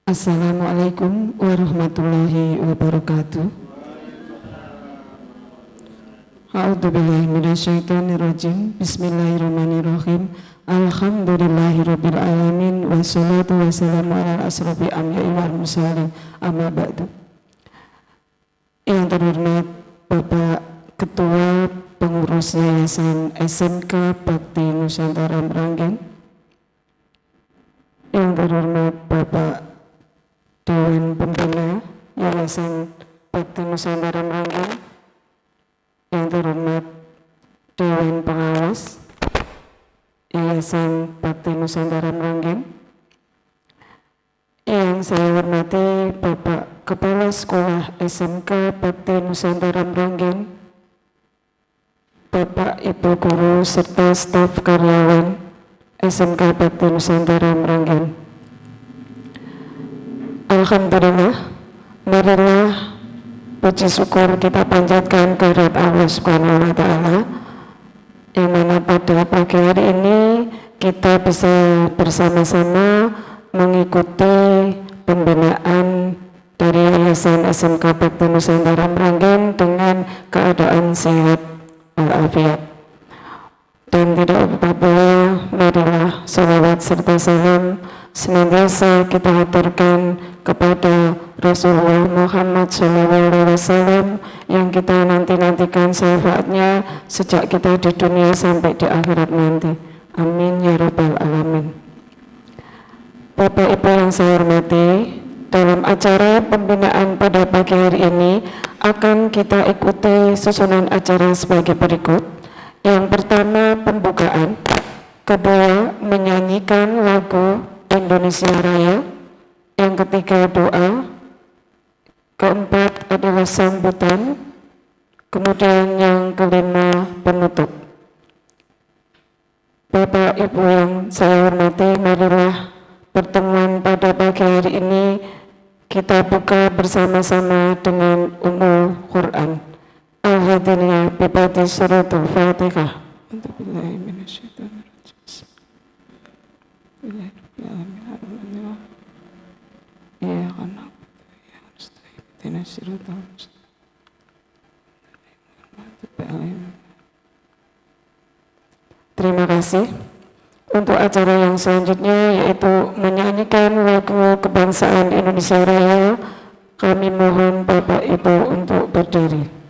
Assalamualaikum warahmatullahi wabarakatuh. A'udzubillahi minasyaitonirrajim. Bismillahirrahmanirrahim. Alhamdulillahirabbil alamin wassalatu wassalamu ala asrofil anbiya'i wal mursalin. Amma ba'du. Yang terhormat Bapak Ketua Pengurus Yayasan SMK Bakti Nusantara Meranggen. Yang terhormat Bapak Dewan Pembina Yayasan Bakti Nusantara Meranggen, yang terhormat Dewan Pengawas Yayasan Bakti Nusantara Meranggen, yang saya hormati Bapak Kepala Sekolah SMK Bakti Nusantara Meranggen, Bapak Ibu Guru serta staf karyawan SMK Bakti Nusantara Meranggen. Alhamdulillah, marilah puji syukur kita panjatkan kehadirat Allah Subhanahu wa Ta'ala, yang mana pada pagi hari ini kita bisa bersama-sama mengikuti pembinaan dari Yayasan SMK Bakti Nusantara Meranggen dengan keadaan sehat walafiat. Dan tidak lupa pula, marilah salawat serta salam senantiasa kita haturkan kepada Rasulullah Muhammad SAW yang kita nantikan syafaatnya sejak kita di dunia sampai di akhirat nanti. Amin ya rabbal alamin. Bapak Ibu yang saya hormati, dalam acara pembinaan pada pagi hari ini akan kita ikuti susunan acara sebagai berikut. Yang pertama pembukaan, kedua menyanyikan lagu Indonesia Raya, yang ketiga doa, keempat adalah sambutan, kemudian yang kelima penutup. Bapak Ibu yang saya hormati, marilah pertemuan pada pagi hari ini kita buka bersama-sama dengan Ummul Quran. Al-Hadiniyah bibadi suratul Fatihah. Alhamdulillahi minasyaitonirrajim. Bismillahirrahmanirrahim. Ya kana ya nasta'in siratal mustaqim. Terima kasih. Untuk acara yang selanjutnya yaitu menyanyikan lagu kebangsaan Indonesia Raya, kami mohon Bapak Ibu untuk berdiri.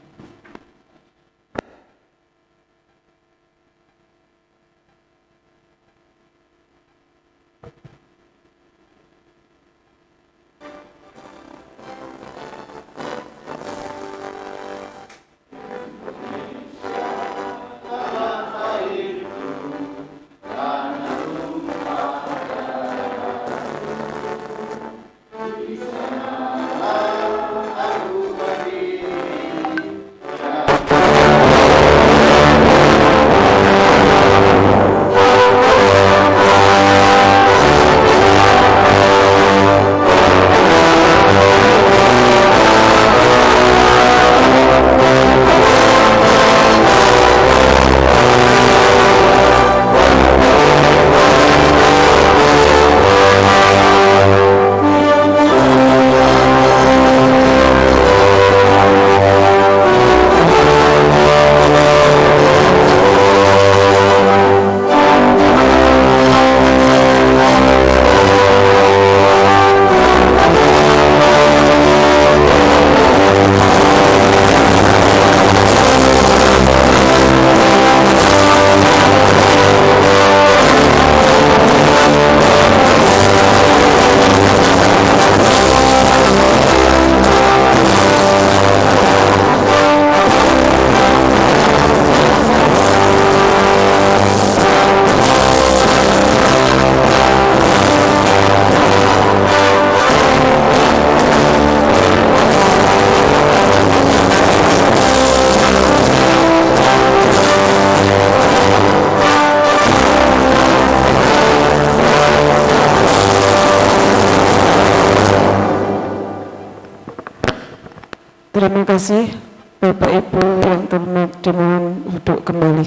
Terima kasih Bapak Ibu yang terhormat, dimohon duduk kembali.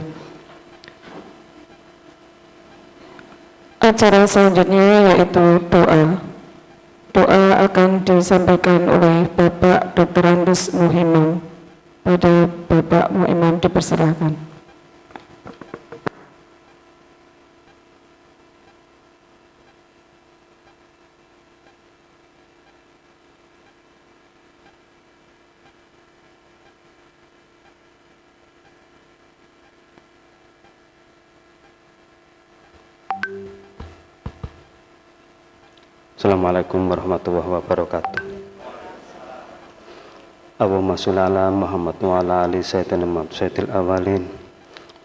Acara selanjutnya yaitu doa. Doa akan disampaikan oleh Bapak Dr. Andes Muhimam. Pada Bapak Muhimam dipersilakan. Assalamualaikum warahmatullahi wabarakatuh. Allahumma sholli ala Muhammad wa ala ali sayyidina Muhammad sayyidil awalin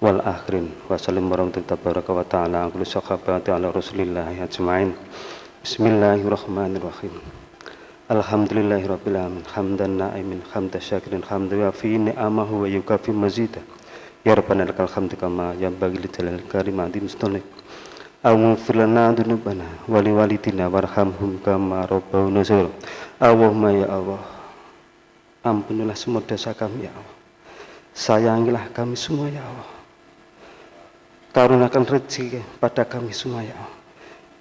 wal akhirin wa sallim warahmatullahi tabaraka wa ta'ala ala kulli sahabati ala rasulillahi ajma'in. Bismillahirrahmanirrahim. Alhamdulillahirabbil alamin hamdan na'imin hamda syakirin hamdan wa fi ni'amahu wa yukafi mazida. Ya rabbana lakal hamdu kama yanbaghi li jalali kalimati mustalik. Aghfir lana dzunubana wa li walidina warhamhum kama rabbawna shaghira. Allahumma ya Allah, ampunilah semua dosa kami ya Allah. Sayangilah kami semua ya Allah. Karuniakan rezeki pada kami semua ya Allah.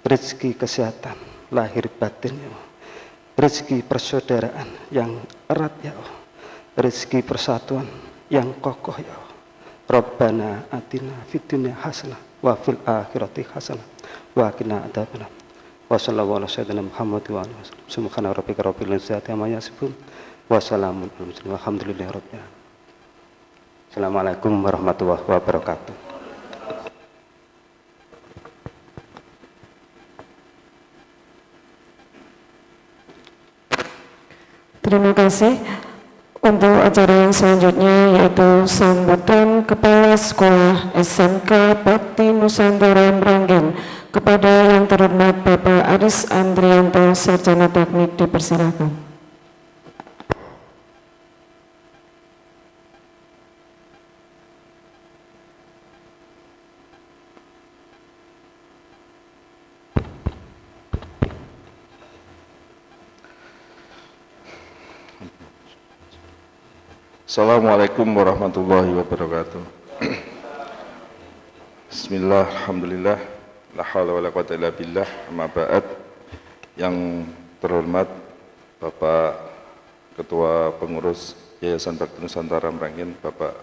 Rezeki kesehatan lahir batin ya Allah. Rezeki persaudaraan yang erat ya Allah. Rezeki persatuan yang kokoh ya Allah. Rabbana atina fid dunya hasanah wa fil akhirati hasanah wa qina adzabannar. Wa sallallahu ala sayyidina Muhammad wa alihi wasallam. Subhana rabbika rabbil izzati amma yasifun wa salamun alal mursalin walhamdulillahi rabbil alamin. Assalamualaikum warahmatullahi wabarakatuh. Terima kasih. Untuk acara yang selanjutnya yaitu sambutan Kepala Sekolah SMK Bakti Nusantara Meranggen kepada yang terhormat Bapak Aris Andrianto, Sarjana Teknik, dipersilakan. Assalamualaikum warahmatullahi wabarakatuh. Bismillah, alhamdulillah, la haula wala quwwata illa billah, amma ba'd. Yang terhormat Bapak Ketua Pengurus Yayasan Bakti Nusantara Meranggen, Bapak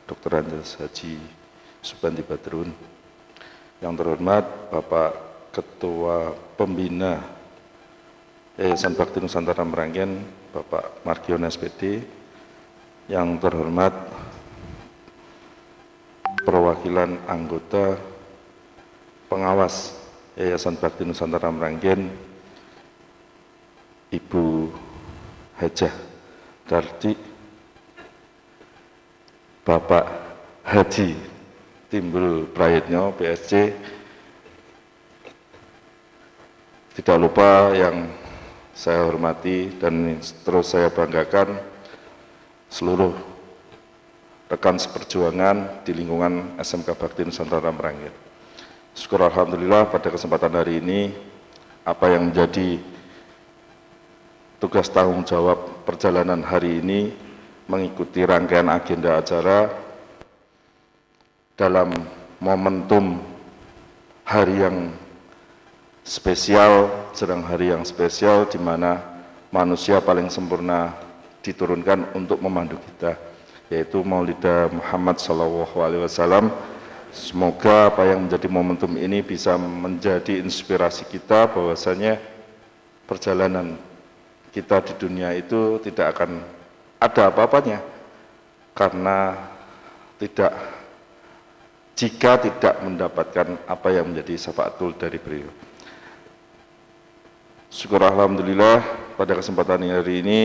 Dr. Andes Haji Subandi Badrun. Yang terhormat Bapak Ketua Pembina Yayasan Bakti Nusantara Meranggen, Bapak Margion SPD. Yang terhormat perwakilan anggota pengawas Yayasan Bakti Nusantara Meranggen, Ibu Hajah Darti, Bapak Haji Timbul Prayitno, PSC, tidak lupa yang saya hormati dan terus saya banggakan seluruh rekan seperjuangan di lingkungan SMK Bakti Nusantara Meranggen. Syukur alhamdulillah pada kesempatan hari ini apa yang menjadi tugas tanggung jawab perjalanan hari ini mengikuti rangkaian agenda acara dalam momentum hari yang spesial, sedang hari yang spesial di mana manusia paling sempurna diturunkan untuk memandu kita, yaitu Maulidah Muhammad SAW. Semoga apa yang menjadi momentum ini bisa menjadi inspirasi kita bahwasanya perjalanan kita di dunia itu tidak akan ada apa-apanya karena jika tidak mendapatkan apa yang menjadi syafaatul dari beliau. Syukur alhamdulillah pada kesempatan hari ini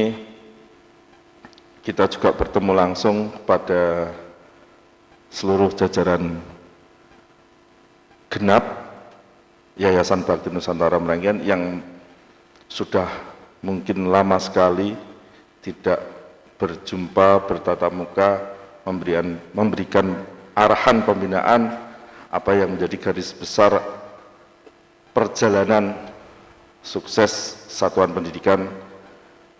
kita juga bertemu langsung pada seluruh jajaran genap Yayasan Bakti Nusantara Meranggen yang sudah mungkin lama sekali tidak berjumpa, bertatap muka, memberikan arahan pembinaan apa yang menjadi garis besar perjalanan sukses satuan pendidikan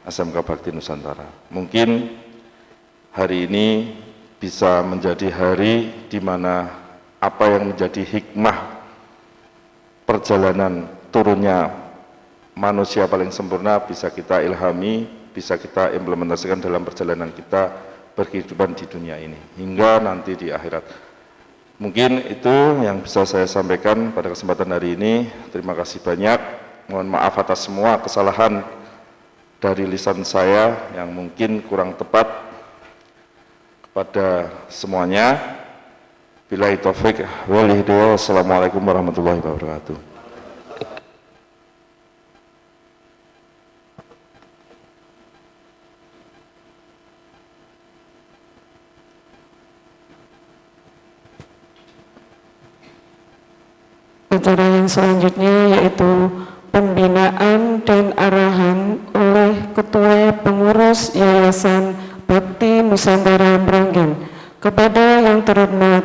SMK Bakti Nusantara. Mungkin hari ini bisa menjadi hari di mana apa yang menjadi hikmah perjalanan turunnya manusia paling sempurna bisa kita ilhami, bisa kita implementasikan dalam perjalanan kita berkehidupan di dunia ini hingga nanti di akhirat. Mungkin itu yang bisa saya sampaikan pada kesempatan hari ini. Terima kasih banyak. Mohon maaf atas semua kesalahan dari lisan saya yang mungkin kurang tepat kepada semuanya. Billahi taufik wal hidayah. Wassalamualaikum warahmatullahi wabarakatuh. Acara yang selanjutnya yaitu pembinaan dan arahan oleh Ketua Pengurus Yayasan Bakti Nusantara Meranggen. Kepada yang terhormat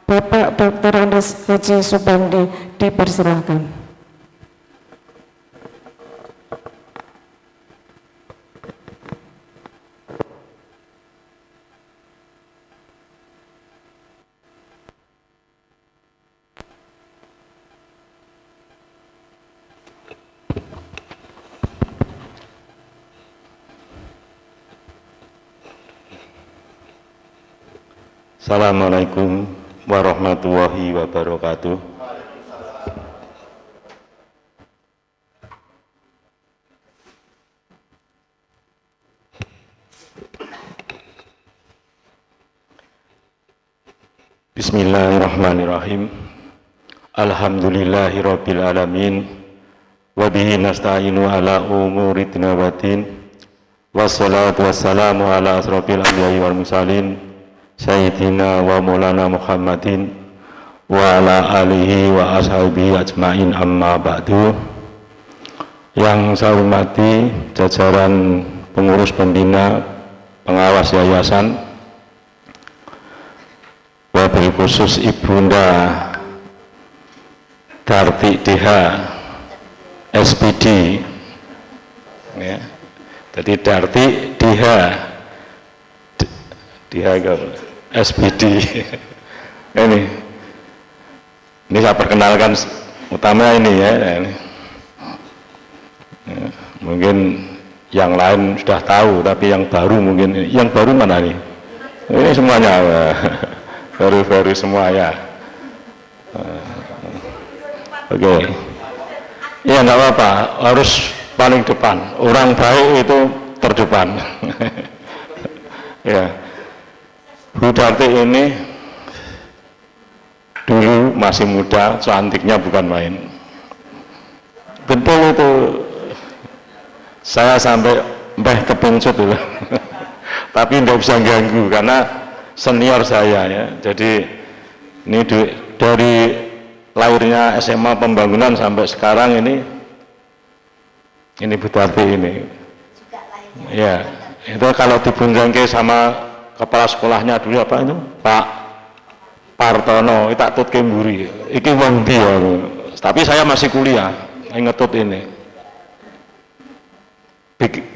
Bapak Dr. Andes Haji Subandi dipersilahkan. Assalamualaikum warahmatullahi wabarakatuh. Bismillahirrahmanirrahim. Alhamdulillahirabbil alamin. Wa bihi nasta'inu ala umuri dunya waddin. Wassalatu wassalamu ala asrofil anbiya'i wal mursalin Sayyidina wa maulana Muhammadin wa ala alihi wa ashabihi ajma'in, amma ba'du. Yang saya hormati jajaran pengurus pembina pengawas yayasan, wabil khusus Ibunda Darti DH SPD ya. Jadi Darti DH SPD ini saya perkenalkan utama ini ya, ini. Ya, mungkin yang lain sudah tahu, tapi yang baru mungkin yang baru mana nih? Ini semuanya baru semua ya. Oke. Ya nggak apa-apa, harus paling depan. Orang baik itu terdepan. Ya. Bu Darti ini dulu masih muda, cantiknya bukan main. Betul itu, saya sampai kepencut dulu. Tapi tidak bisa ganggu karena senior saya ya. Jadi ini dari lahirnya SMA Pembangunan sampai sekarang ini Bu Darti ini. Ya, itu kalau dibunjangke sama kepala sekolahnya dulu apa itu Pak Partono, itu tak tut kemburi iki wong ndi aku, tapi saya masih kuliah ngetut ini.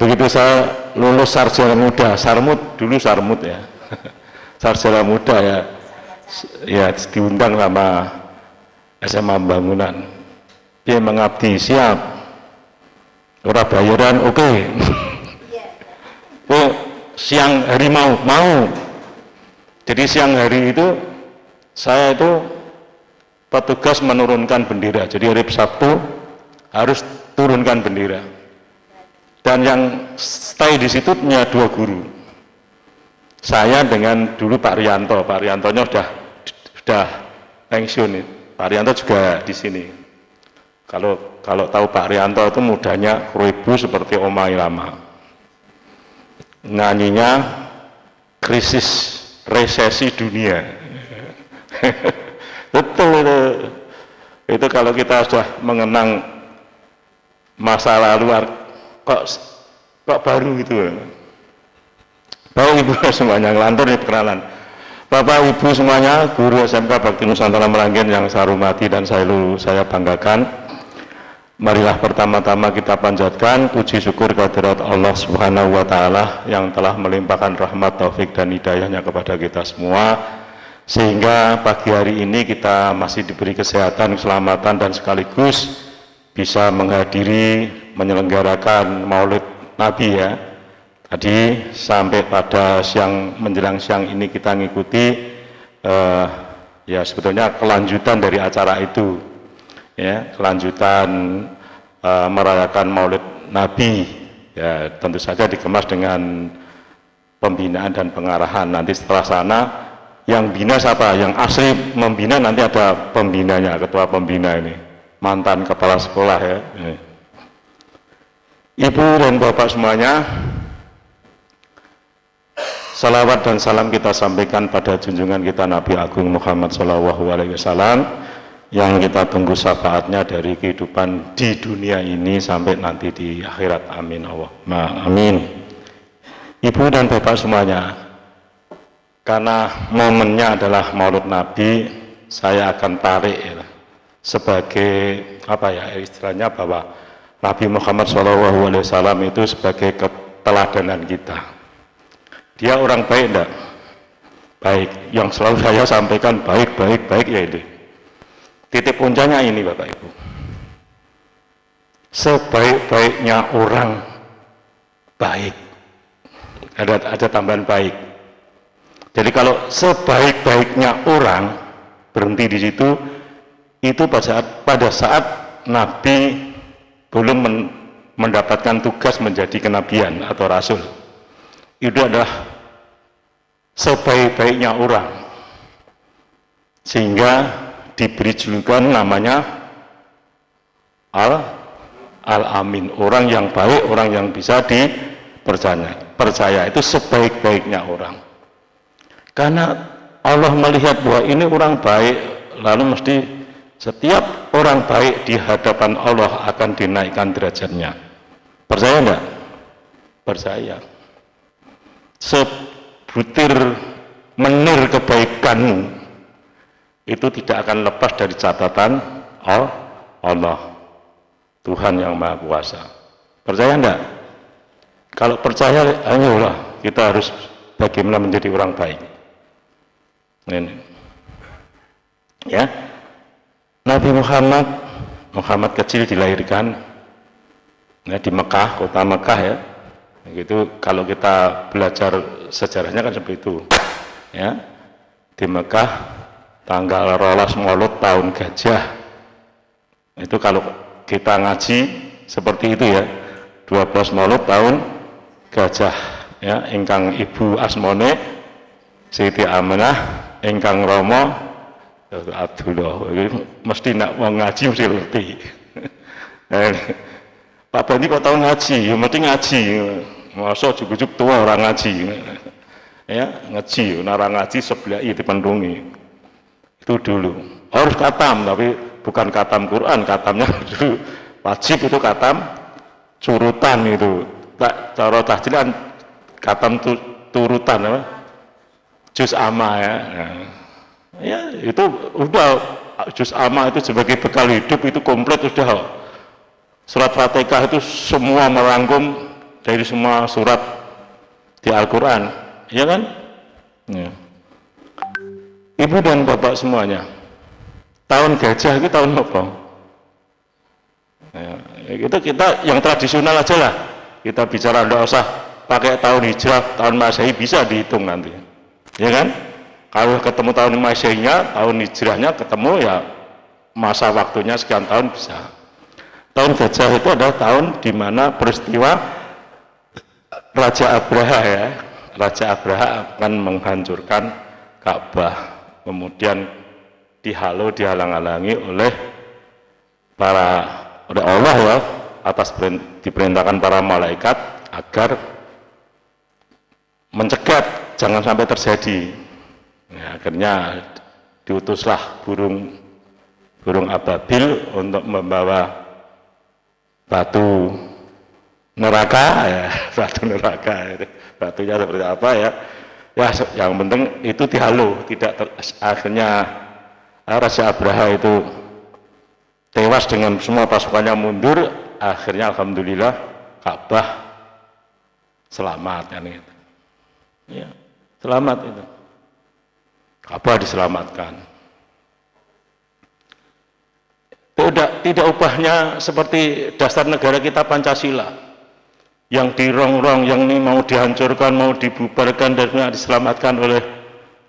Begitu saya lulus sarjana muda, sarmut dulu sarmut ya sarjana muda ya diundang sama SMA Pembangunan, dia mengabdi siap ora bayaran oke. Oh, siang hari mau. Jadi siang hari itu saya itu petugas menurunkan bendera. Jadi hari Sabtu harus turunkan bendera. Dan yang stay di situ punya 2 guru. Saya dengan dulu Pak Rianto. Pak Riantonya sudah pensiun. Pak Rianto juga di sini. Kalau tahu Pak Rianto itu mudanya Kruibu seperti Oma Ilama. Nyanyinya krisis resesi dunia. Betul itu kalau kita sudah mengenang masa lalu kok baru gitu. Bapak Ibu semuanya ngelantur nih perkenalan. Bapak Ibu semuanya, guru SMK Bakti Nusantara Meranggen yang saya hormati dan saya banggakan. Marilah pertama-tama kita panjatkan puji syukur kehadirat Allah Subhanahu wa Ta'ala yang telah melimpahkan rahmat, taufik dan hidayahnya kepada kita semua, sehingga pagi hari ini kita masih diberi kesehatan, keselamatan, dan sekaligus bisa menghadiri menyelenggarakan Maulid Nabi ya. Tadi sampai pada siang menjelang siang ini kita ngikuti ya sebetulnya kelanjutan dari acara itu ya, kelanjutan merayakan Maulid Nabi ya, tentu saja dikemas dengan pembinaan dan pengarahan. Nanti setelah sana yang bina siapa? Yang asli membina nanti ada pembinanya, ketua pembina ini mantan kepala sekolah ya. Ibu dan bapak semuanya, salawat dan salam kita sampaikan pada junjungan kita Nabi Agung Muhammad SAW yang kita tunggu syafaatnya dari kehidupan di dunia ini sampai nanti di akhirat. Amin Allahumma amin. Ibu dan bapak semuanya, karena momennya adalah Maulid Nabi, saya akan tarik ya, sebagai apa ya istilahnya, bahwa Nabi Muhammad SAW itu sebagai keteladanan kita. Dia orang baik enggak? Baik. Yang selalu saya sampaikan baik ya ini. Titik puncaknya ini Bapak Ibu. Sebaik-baiknya orang baik. Ada tambahan baik. Jadi kalau sebaik-baiknya orang berhenti di situ, itu pada saat Nabi belum mendapatkan tugas menjadi kenabian atau rasul. Itu adalah sebaik-baiknya orang, sehingga diberi julukan namanya Al-Amin, orang yang baik, orang yang bisa dipercaya. Itu sebaik-baiknya orang, karena Allah melihat bahwa ini orang baik, lalu mesti setiap orang baik di hadapan Allah akan dinaikkan derajatnya. Percaya enggak? Percaya. Sebutir menir kebaikanmu itu tidak akan lepas dari catatan Allah, Tuhan yang Maha Kuasa. Percaya enggak? Kalau percaya, ayolah kita harus bagaimana menjadi orang baik. Ini ya, Nabi Muhammad kecil dilahirkan ya, di Mekah, kota Mekah ya. Gitu, kalau kita belajar sejarahnya kan seperti itu ya. Di Mekah tanggal 12 Maulud tahun Gajah. Itu kalau kita ngaji seperti itu ya. 12 Maulud tahun Gajah ya, ingkang Ibu Asmone Siti Aminah, ingkang Rama Abdullah. Mesti nak mau ngaji mesti ngerti. Pak Bandi kok tahu ngaji? Ya mesti ngaji. Masa cukup tua orang ngaji. Ya, ngaji, orang ngaji sebelah itu dipendungi. Itu dulu. Harus katam, tapi bukan katam Quran, katamnya dulu wajib itu katam curutan itu. Tak cara tahjilan katam turutan apa? Juz amma ya. Ya, itu udah juz amma itu sebagai bekal hidup itu komplit sudah. Surat Fatihah itu semua merangkum dari semua surat di Al-Quran, ya kan? Ya. Ibu dan bapak semuanya, tahun Gajah itu tahun apa? Ya, itu kita yang tradisional aja lah. Kita bicara, tidak usah pakai tahun hijrah, tahun Masehi bisa dihitung nanti, ya kan? Kalau ketemu tahun Masehinya, tahun hijrahnya ketemu ya masa waktunya sekian tahun bisa. Tahun Gajah itu adalah tahun di mana peristiwa Raja Abraha ya, Raja Abraha akan menghancurkan Ka'bah, kemudian dihalang-halangi oleh Allah ya, atas diperintahkan para malaikat agar mencegat jangan sampai terjadi. Ya, akhirnya diutuslah burung ababil untuk membawa batu neraka ya, batu neraka itu. Batunya seperti apa ya, yang penting itu dihalu, akhirnya Raja Abraha itu tewas dengan semua pasukannya mundur. Akhirnya alhamdulillah Ka'bah selamat kan itu ya, selamat itu, Ka'bah diselamatkan. tidak ubahnya seperti dasar negara kita Pancasila yang dirongrong, yang ini mau dihancurkan, mau dibubarkan dan diselamatkan oleh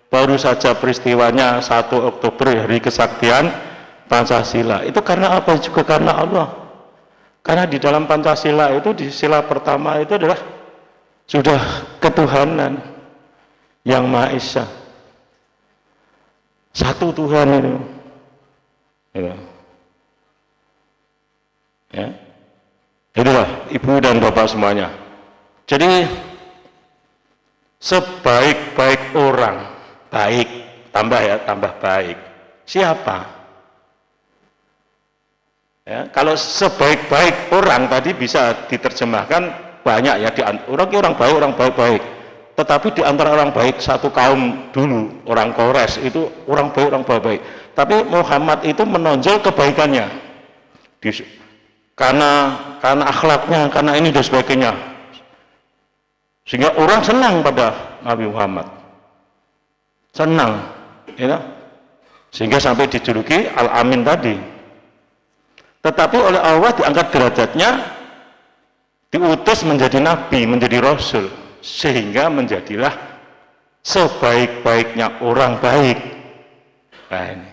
baru saja peristiwanya 1 Oktober hari kesaktian Pancasila. Itu karena apa? Juga karena Allah. Karena di dalam Pancasila itu di sila pertama itu adalah sudah ketuhanan yang Maha Esa. Satu Tuhan itu. Ya. Itulah Ibu dan Bapak semuanya. Jadi sebaik-baik orang, baik, tambah baik. Siapa? Ya, kalau sebaik-baik orang tadi bisa diterjemahkan banyak ya, orang baik. Tetapi di antara orang baik satu kaum dulu, orang Kores itu orang baik. Tapi Muhammad itu menonjol kebaikannya. Karena akhlaknya, karena ini dan sebagainya, sehingga orang senang pada Nabi Muhammad, senang, ya, sehingga sampai dijuluki Al-Amin tadi. Tetapi oleh Allah diangkat derajatnya, diutus menjadi Nabi, menjadi Rasul, sehingga menjadilah sebaik-baiknya orang baik. Nah ini,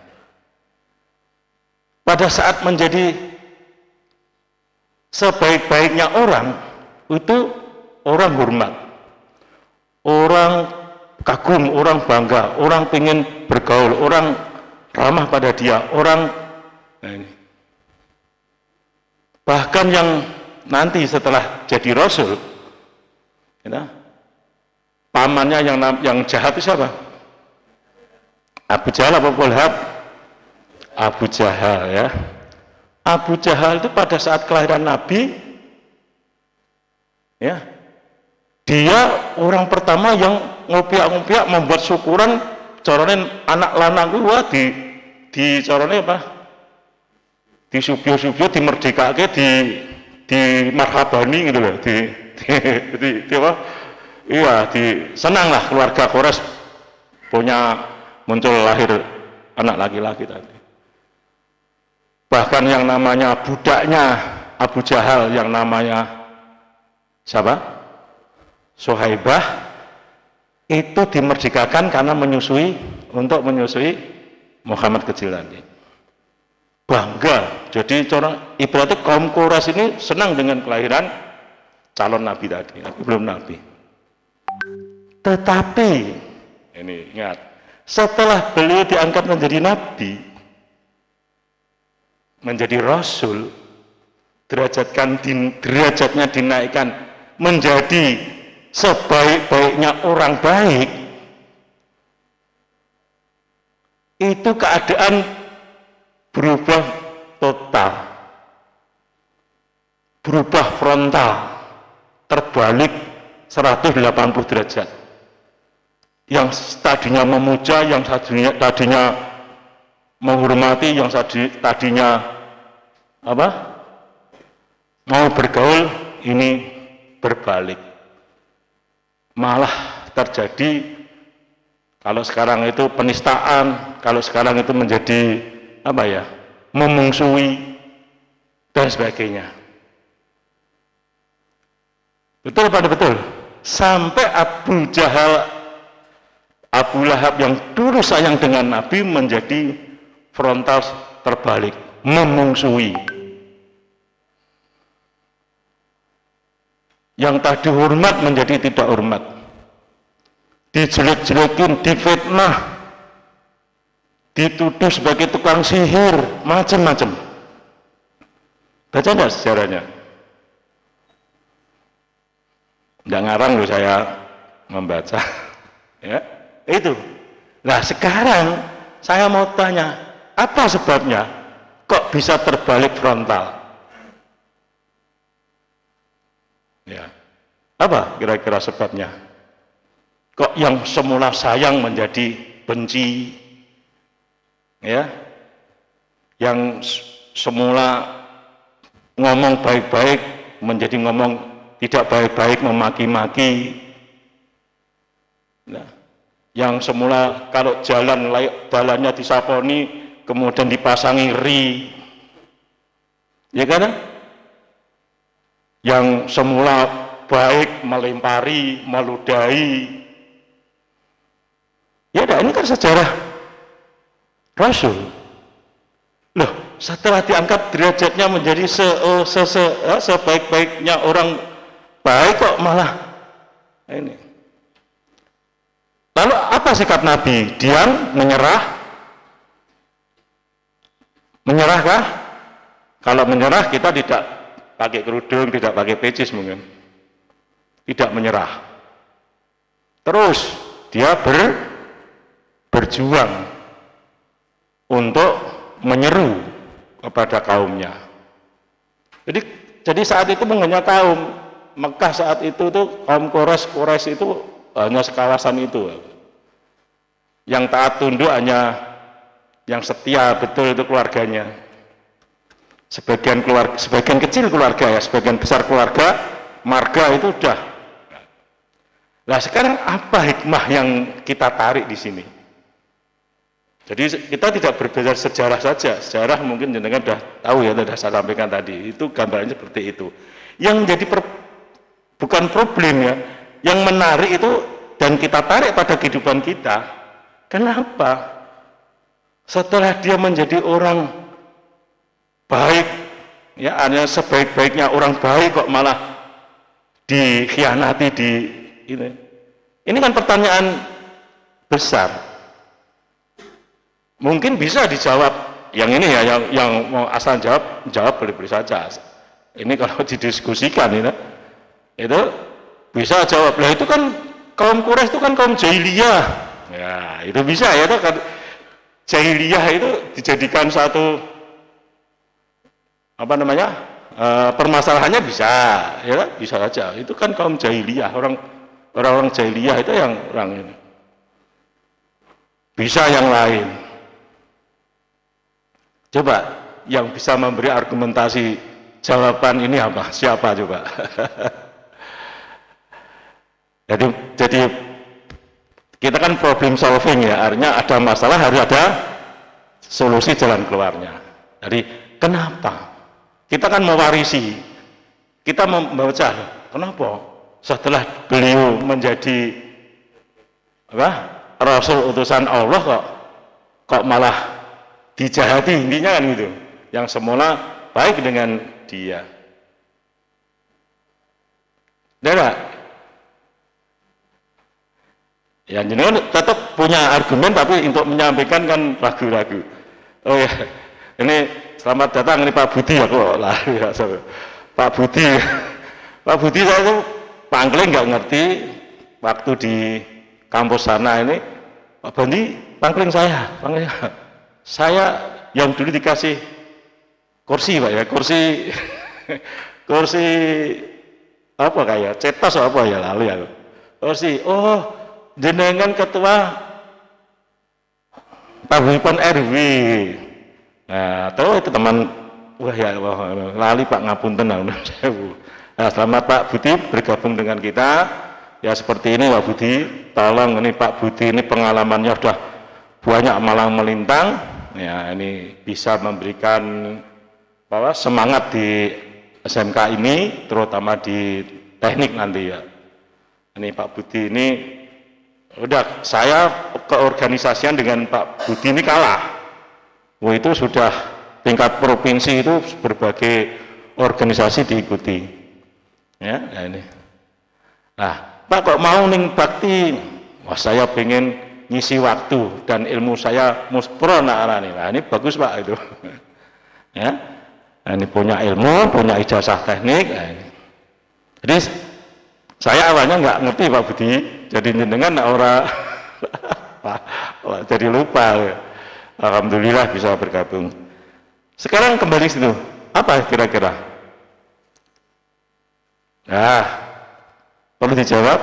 pada saat menjadi sebaik-baiknya orang itu orang hormat, orang kagum, orang bangga, orang ingin bergaul, orang ramah pada dia, orang bahkan yang nanti setelah jadi Rasul, ya, pamannya yang jahat itu siapa? Abu Jahal apa Abu Lahab? Abu Jahal, ya. Abu Jahal itu pada saat kelahiran Nabi, ya, dia orang pertama yang ngopiak-ngopiak membuat syukuran, coronin anak lanang gua di corone apa? Di subyo-subyo, dimerdekake, di marhabani gitu loh, di apa? Iya, senang lah keluarga Quraisy punya muncul lahir anak laki-laki tadi. Bahkan yang namanya budaknya Abu Jahal yang namanya siapa? Suhaibah itu dimerdekakan karena untuk menyusui Muhammad kecil tadi. Bangga. Jadi ibaratnya kaum Quraisy ini senang dengan kelahiran calon nabi tadi, tapi belum nabi. Tetapi ini ingat, setelah beliau diangkat menjadi nabi, menjadi Rasul, derajatnya dinaikkan menjadi sebaik-baiknya orang baik, itu keadaan berubah total, berubah frontal, terbalik 180 derajat. Yang tadinya memuja, yang tadinya menghormati, yang tadinya mau bergaul, ini berbalik, malah terjadi, kalau sekarang itu penistaan, kalau sekarang itu menjadi memungsui dan sebagainya. Betul pada betul, sampai Abu Jahal, Abu Lahab yang dulu sayang dengan Nabi menjadi frontal terbalik, memungsui. Yang tadi hormat menjadi tidak hormat, dijelek-jelekin, difitnah, dituduh sebagai tukang sihir, macam-macam. Baca enggak sejarahnya? Enggak ngarang loh saya membaca. Ya, itu. Nah sekarang saya mau tanya, apa sebabnya kok bisa terbalik frontal? Ya, apa kira-kira sebabnya? Kok yang semula sayang menjadi benci, ya? Yang semula ngomong baik-baik menjadi ngomong tidak baik-baik, memaki-maki. Nah, yang semula kalau jalannya disaponi kemudian dipasangi ri, Ya kan? Yang semula baik, melempari, meludahi. Ya ini kan sejarah Rasul. Loh, setelah diangkat derajatnya menjadi sebaik-baiknya orang baik kok malah ini. Lalu apa sikap Nabi? Diam, menyerah? Menyerahkah? Kalau menyerah kita tidak pakai kerudung, tidak pakai pecis mungkin. Tidak menyerah. Terus dia berjuang untuk menyeru kepada kaumnya. Jadi saat itu hanya kaum Mekah saat itu tuh kaum Quraisy itu hanya sekawasan itu. Yang taat tunduk hanya yang setia betul itu keluarganya. Sebagian kecil keluarga ya, sebagian besar keluarga, marga itu udah. Nah sekarang apa hikmah yang kita tarik di sini? Jadi kita tidak berbeda sejarah saja. Sejarah mungkin jenengan sudah tahu ya, sudah saya sampaikan tadi. Itu gambarnya seperti itu. Yang menjadi bukan problem ya, yang menarik itu dan kita tarik pada kehidupan kita. Kenapa? Setelah dia menjadi orang baik, ya hanya sebaik-baiknya orang baik kok malah dikhianati di ini. Ini kan pertanyaan besar. Mungkin bisa dijawab yang ini ya, yang mau asal jawab boleh saja. Ini kalau didiskusikan itu bisa jawab. Lah itu kan kaum Quraisy itu kan kaum jahiliyah. Ya, itu bisa ya itu kan jahiliyah itu dijadikan satu apa namanya? Permasalahannya bisa, ya bisa saja. Itu kan kaum jahiliyah, orang-orang jahiliyah itu yang orang ini. Bisa yang lain. Coba yang bisa memberi argumentasi jawaban ini apa? Siapa coba? jadi kita kan problem solving ya, artinya ada masalah harus ada solusi jalan keluarnya. Jadi kenapa? Kita kan mewarisi, kita membaca, kenapa setelah beliau menjadi Rasul utusan Allah kok malah dijahati, intinya kan gitu. Yang semula baik dengan dia. Tidak. Ya jenengan tetap punya argumen tapi untuk menyampaikan kan ragu-ragu. Oh ya, ini selamat datang ini Pak Budi ya kok lah ya, Pak Budi. Pak Budi saya itu panggilan nggak ngerti waktu di kampus sana ini Pak Bandi panggilan saya. Saya yang dulu dikasih kursi Pak ya, kursi apa kayak cetas apa ya lalu ya kursi. Oh jenengan ketua Paguyuban RW. Nah tahu itu teman wah ya lali Pak ngapunten. Nah, selamat Pak Budi bergabung dengan kita ya seperti ini Pak Budi. Tolong ini Pak Budi ini pengalamannya sudah banyak malang melintang. Ya ini bisa memberikan bahwa semangat di SMK ini terutama di teknik nanti ya. Ini Pak Budi ini udah saya keorganisasian dengan Pak Budi ini kalah. Wah itu sudah tingkat provinsi itu berbagai organisasi diikuti. Ya, nah ini. Nah, Pak kok mau ning bakti? Wah saya pengen ngisi waktu dan ilmu saya muspro nah ini bagus Pak itu. Ya. Nah, ini punya ilmu, punya ijazah teknik. Nah, ini. Jadi saya awalnya nggak ngerti Pak Budi, jadi jenengan orang jadi lupa. Alhamdulillah bisa bergabung. Sekarang kembali situ, apa kira-kira? Nah, perlu dijawab?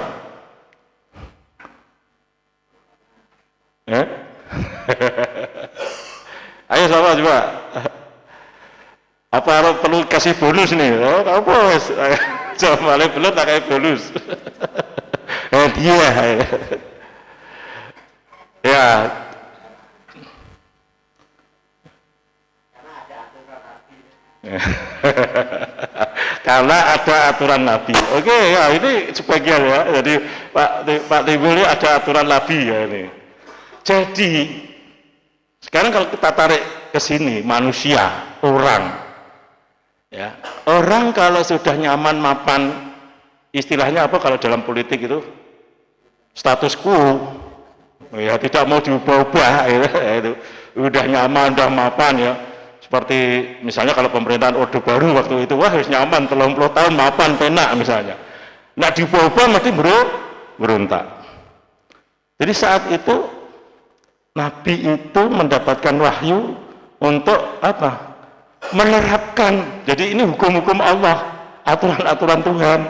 Ayo sama coba. Apa perlu kasih bonus nih? Oh, apa? Coba malah belum tak kayak bonus. Dia. Ya. Karena ada aturan Nabi. Oke, ya ini sebagian ya. Jadi Pak Timbul ini ada aturan Nabi ya ini. Jadi sekarang kalau kita tarik ke sini, manusia, orang, ya, orang kalau sudah nyaman mapan, istilahnya apa kalau dalam politik itu status quo, ya tidak mau diubah-ubah, ya, itu udah nyaman, udah mapan ya. Seperti misalnya kalau pemerintahan Orde Baru waktu itu, wah harus nyaman, 30 tahun mapan, penak misalnya. Nah diubah-ubah mesti berontak. Jadi saat itu Nabi itu mendapatkan wahyu untuk apa? Menerapkan. Jadi ini hukum-hukum Allah, aturan-aturan Tuhan.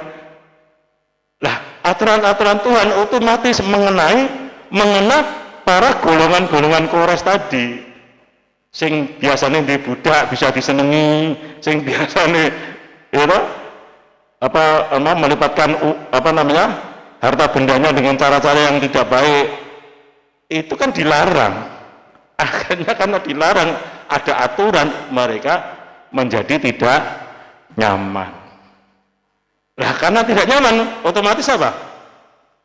Lah, aturan-aturan Tuhan otomatis mengena para golongan-golongan Quraisy tadi. Sing biasanya di budak bisa disenengi, sing biasanya ya melibatkan harta bendanya dengan cara-cara yang tidak baik, itu kan dilarang. Akhirnya karena dilarang, ada aturan, mereka menjadi tidak nyaman. Nah karena tidak nyaman, otomatis apa?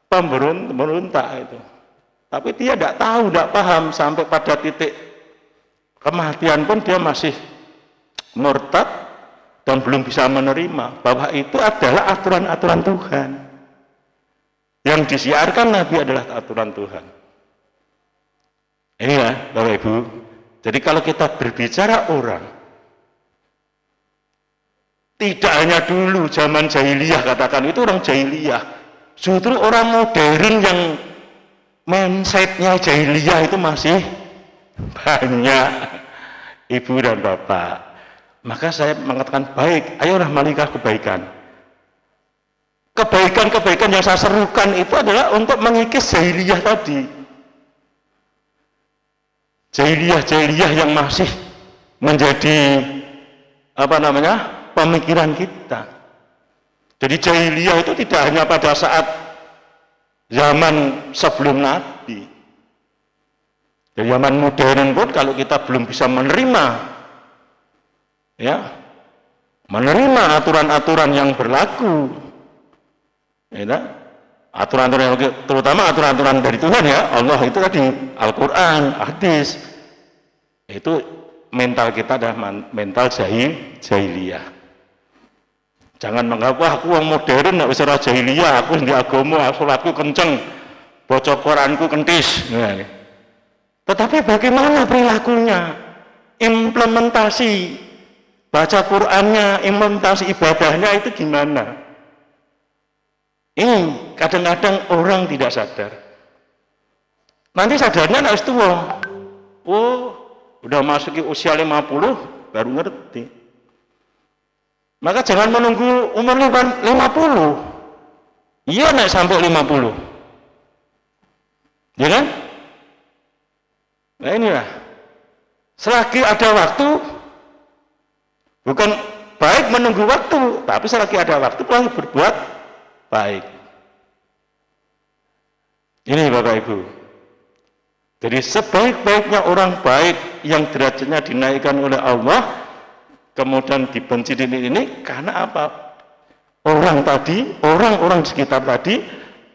Pemberontak itu. Tapi dia tidak tahu, tidak paham, sampai pada titik kematian pun dia masih murtad dan belum bisa menerima bahwa itu adalah aturan-aturan Tuhan. Yang disiarkan Nabi adalah aturan Tuhan. Inilah Bapak Ibu. Jadi kalau kita berbicara orang, tidak hanya dulu zaman jahiliyah, katakan itu orang jahiliyah, justru orang modern yang mindsetnya jahiliyah itu masih banyak, Ibu dan Bapak. Maka saya mengatakan baik, ayolah malikah kebaikan. Kebaikan-kebaikan yang saya serukan itu adalah untuk mengikis jahiliyah tadi. Jahiliyah yang masih menjadi pemikiran kita. Jadi jahiliyah itu tidak hanya pada saat zaman sebelum Nabi. Di zaman modern pun kalau kita belum bisa menerima aturan-aturan yang berlaku, aturan-aturan terutama aturan-aturan dari Tuhan ya, Allah itu tadi, Al-Quran, hadis, itu mental kita adalah mental jahiliyah. Jangan menganggap, wah aku yang modern tidak bisa jahiliyah, aku di agama, sholatku kenceng, baca Quranku kentis. Tetapi bagaimana perilakunya, implementasi baca Qurannya, implementasi ibadahnya itu gimana? Ini kadang-kadang orang tidak sadar. Nanti sadarnya harus tua. Oh, udah masuki usia 50 baru ngerti. Maka jangan menunggu umur 50. Iya naik sampai 50. Ya kan? Nah inilah. Selagi ada waktu, bukan baik menunggu waktu, tapi selagi ada waktu harus berbuat baik. Ini Bapak Ibu. Jadi sebaik-baiknya orang baik yang derajatnya dinaikkan oleh Allah, kemudian dibenci ini karena apa? Orang-orang di sekitar tadi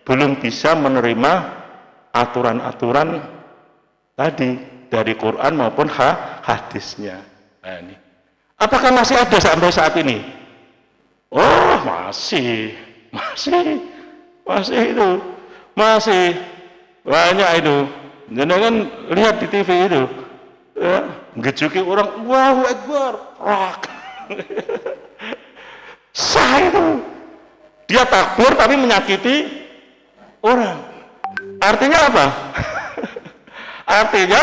belum bisa menerima aturan-aturan tadi dari Quran maupun hadisnya. Nah, ini. Apakah masih ada sampai saat ini? Oh, masih itu, masih banyak itu. Jangan lihat di TV itu, ya, ngejuki orang, Allahu Akbar, rak. Sah itu, dia takbir tapi menyakiti orang. Artinya apa? Artinya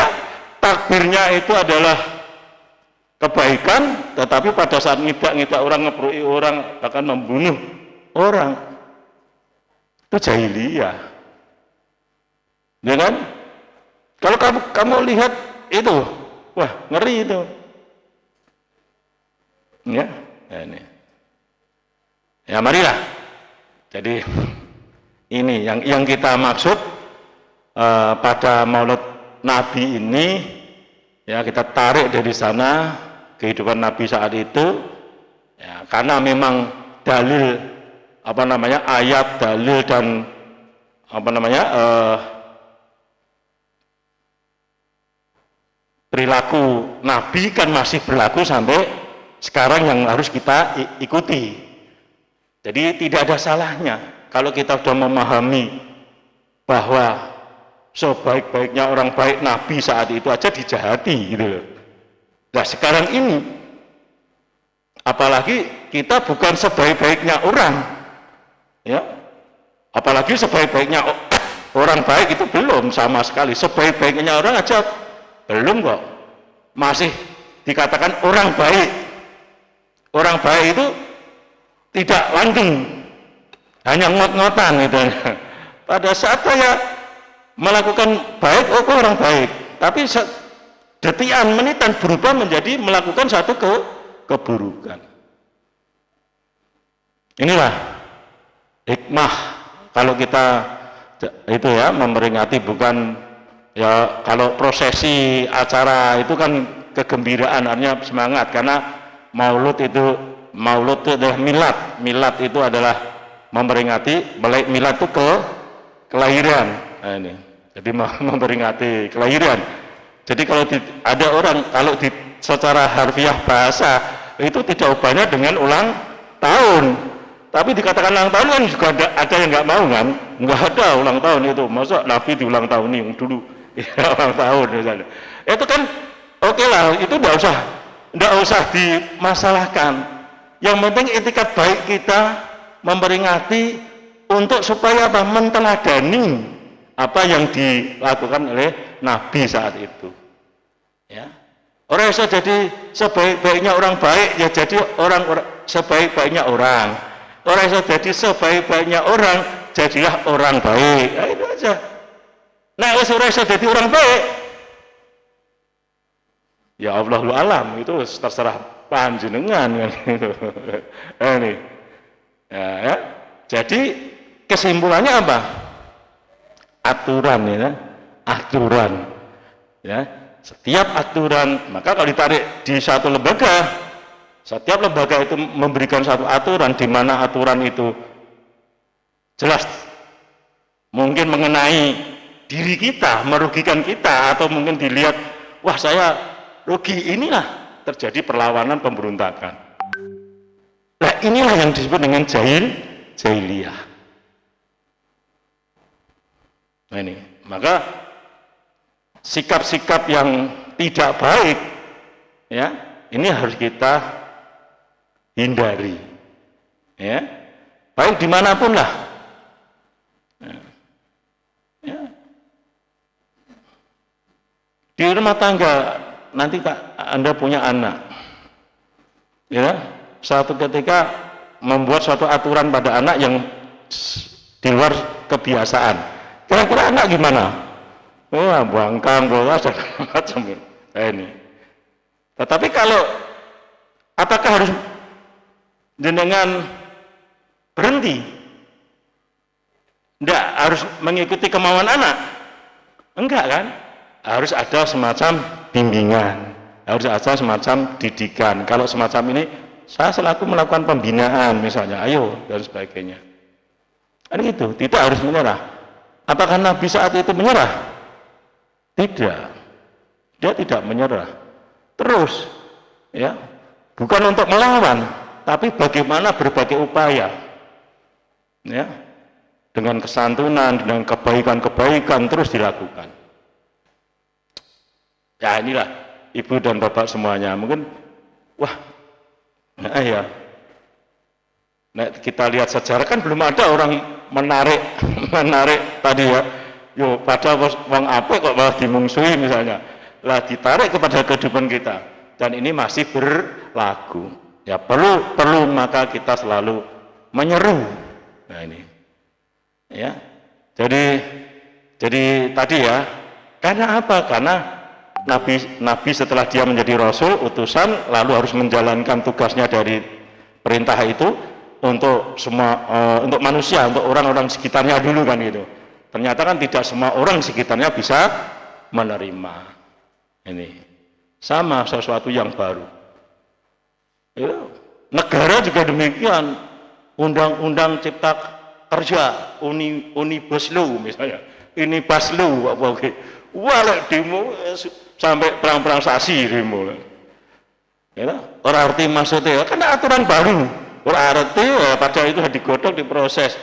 takbirnya itu adalah kebaikan, tetapi pada saat ngidak orang, ngeprui orang, bahkan membunuh orang, itu jahiliyah. Ya kan? Kalau kamu lihat itu, wah ngeri itu. Ya, ini. Ya marilah. Jadi ini yang kita maksud pada Maulid Nabi ini, ya kita tarik dari sana kehidupan Nabi saat itu, ya, karena memang dalil ayat, dalil dan perilaku Nabi kan masih berlaku sampai sekarang yang harus kita ikuti. Jadi tidak ada salahnya kalau kita sudah memahami bahwa sebaik-baiknya orang baik Nabi saat itu aja dijahati gitu loh. Nah sekarang ini apalagi kita bukan sebaik-baiknya orang, ya, apalagi sebaik-baiknya orang baik itu belum sama sekali. Sebaik-baiknya orang aja belum kok, masih dikatakan orang baik. Orang baik itu tidak langgeng, hanya ngot-ngotan gitu. Pada saat saya melakukan baik, oh orang baik, tapi detikan, menitan berubah menjadi melakukan satu keburukan. Inilah hikmah kalau kita itu ya memperingati, bukan ya kalau prosesi acara itu kan kegembiraan, artinya semangat, karena maulud itu adalah milad itu adalah memperingati, milad itu kelahiran. Nah ini jadi memperingati kelahiran. Jadi kalau ada orang kalau secara harfiah bahasa itu tidak ubahnya dengan ulang tahun, tapi dikatakan ulang tahun kan juga ada yang nggak mau kan, nggak ada ulang tahun itu, masa Nabi diulang tahun yang dulu ya, ulang tahun misalnya, itu kan oke lah, itu nggak usah dimasalahkan. Yang penting etikat baik kita memperingati untuk supaya menteladani apa yang dilakukan oleh Nabi saat itu. Ya, orang bisa jadi sebaik-baiknya orang baik, ya jadi orang sebaik-baiknya orang. Orang bisa jadi sebaik-baiknya orang, jadilah orang baik. Nah, itu aja. Nah, orang bisa jadi orang baik, ya Allahu alam, itu terserah panjenengan kan. Ini. Ya. Jadi kesimpulannya apa? Aturan ya, aturan. Ya. Setiap aturan, maka kalau ditarik di satu lembaga, setiap lembaga itu memberikan satu aturan, di mana aturan itu jelas mungkin mengenai diri kita, merugikan kita, atau mungkin dilihat, wah saya rugi, inilah terjadi perlawanan, pemberontakan. Nah inilah yang disebut dengan jahiliyah. Nah ini, maka sikap-sikap yang tidak baik, ya, ini harus kita hindari, ya, baik dimanapun lah. Ya. Di rumah tangga nanti Anda punya anak, ya, suatu ketika membuat suatu aturan pada anak yang di luar kebiasaan. Kira-kira anak gimana? Wah, bangkang, bola, segala macam. Ini. Tetapi kalau apakah harus jenengan berhenti? Tidak harus mengikuti kemauan anak? Enggak kan? Harus ada semacam bimbingan, harus ada semacam didikan. Kalau semacam ini, saya selaku melakukan pembinaan misalnya, ayo dan sebagainya. Kan gitu, tidak harus menyerah. Apakah Nabi saat itu menyerah? Tidak, dia tidak menyerah. Terus, ya, bukan untuk melawan, tapi bagaimana berbagai upaya, ya, dengan kesantunan, dengan kebaikan-kebaikan terus dilakukan. Ya inilah ibu dan bapak semuanya, mungkin, wah, nah ya, nah, kita lihat sejarah kan belum ada orang menarik tadi ya, yo pada wong apik kok malah dimungsuhi misalnya, lah ditarik kepada kehidupan kita, dan ini masih berlaku. Ya perlu maka kita selalu menyeru. Nah ini, ya, jadi tadi ya, karena apa? Karena Nabi setelah dia menjadi Rasul, utusan, lalu harus menjalankan tugasnya dari perintah itu untuk semua, untuk manusia, untuk orang-orang sekitarnya dulu kan gitu. Ternyata kan tidak semua orang sekitarnya bisa menerima. Ini sama sesuatu yang baru. Ya, negara juga demikian. Undang-undang Cipta Kerja, Omnibus Law misalnya, ini Baslu apa oke. Wah, demo sampai perang-perang sasi demo. Ya, orang arti maksudnya karena aturan baru. Orang arti pada itu digodok, diproses.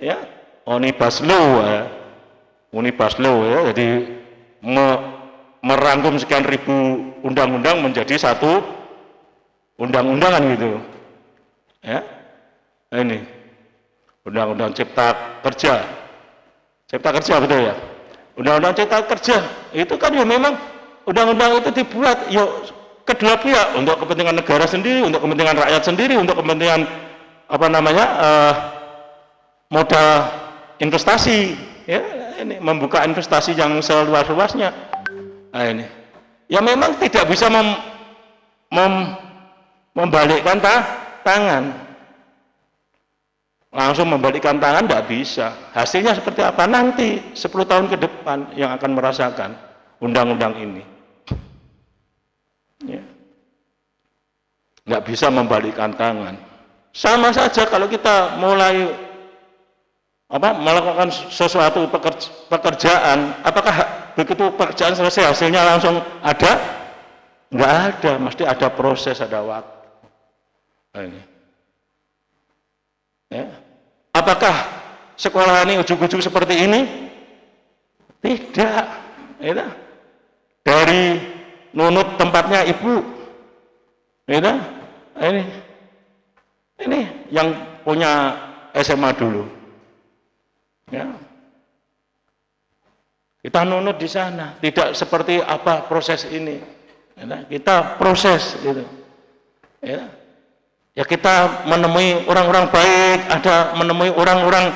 Ya, Omnibus Law ya. Omnibus Law ya, jadi merangkum sekian ribu undang-undang menjadi satu undang-undangan gitu. Ya. Nah, ini Undang-Undang Cipta Kerja. Cipta Kerja betul ya? Undang-Undang Cipta Kerja itu kan ya memang undang-undang itu dibuat ya kedua pihak, untuk kepentingan negara sendiri, untuk kepentingan rakyat sendiri, untuk kepentingan apa namanya modal investasi ya, ini membuka investasi yang seluas-luasnya. Nah, ini ya memang tidak bisa membalikkan tangan, langsung membalikkan tangan tidak bisa. Hasilnya seperti apa nanti 10 tahun ke depan yang akan merasakan undang-undang ini ya. Nggak bisa membalikkan tangan. Sama saja kalau kita mulai melakukan sesuatu pekerjaan, apakah begitu pekerjaan selesai hasilnya langsung ada? Nggak ada, mesti ada proses, ada waktu. Nah, ini ya. Apakah sekolah ini ujung-ujung seperti ini? Tidak. Ya. Dari nunut tempatnya ibu. Ya. Ini yang punya SMA dulu. Ya. Kita nunut di sana. Tidak seperti apa proses ini. Ya. Kita proses gitu. Ya. Ya kita menemui orang-orang baik, ada menemui orang-orang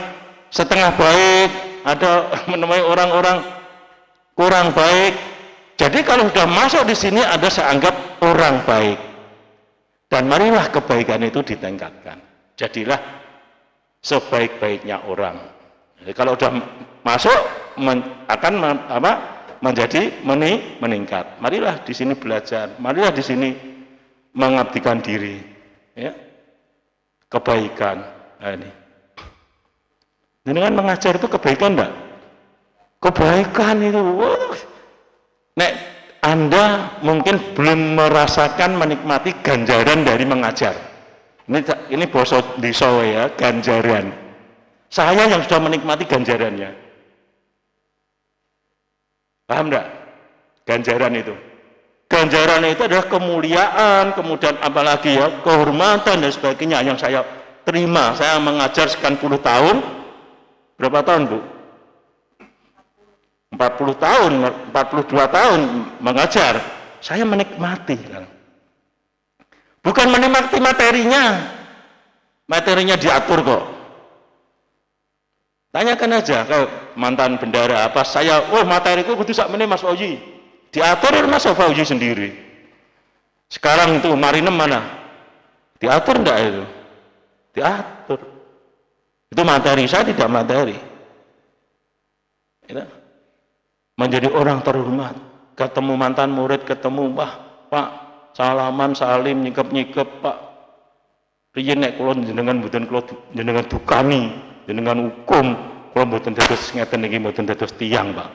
setengah baik, ada menemui orang-orang kurang baik. Jadi kalau sudah masuk di sini ada seanggap orang baik. Dan marilah kebaikan itu ditingkatkan. Jadilah sebaik-baiknya orang. Jadi kalau sudah masuk akan menjadi meningkat. Marilah di sini belajar, marilah di sini mengabdikan diri. Ya, kebaikan. Nah, ini dengan mengajar itu kebaikan enggak? Kebaikan itu. Nek Anda mungkin belum merasakan menikmati ganjaran dari mengajar. Ini bosok disowe ya, ganjaran. Saya yang sudah menikmati ganjarannya. Paham enggak? Ganjaran itu. Ganjaran itu adalah kemuliaan, kemudian apalagi ya, kehormatan dan sebagainya yang saya terima. Saya mengajar sekian puluh tahun. Berapa tahun, Bu? 40 tahun, 42 tahun mengajar. Saya menikmati. Bukan menikmati materinya. Materinya diatur kok. Tanyakan aja ke mantan bendara apa saya, materiku kudu sak meneh Mas Oji. Diatur Mas Fauzi sendiri. Sekarang itu marinem mana? Diatur enggak itu? Diatur. Itu materi, saya tidak materi. Ya. Menjadi orang terhormat. Ketemu mantan murid, ketemu, Pak, salaman, salim, nyikep-nyikep, Pak. Riyen nek kula jenengan mboten kula jenengan dukani, jenengan hukum, kula mboten dados ngeten iki mboten dados tiyang, Pak.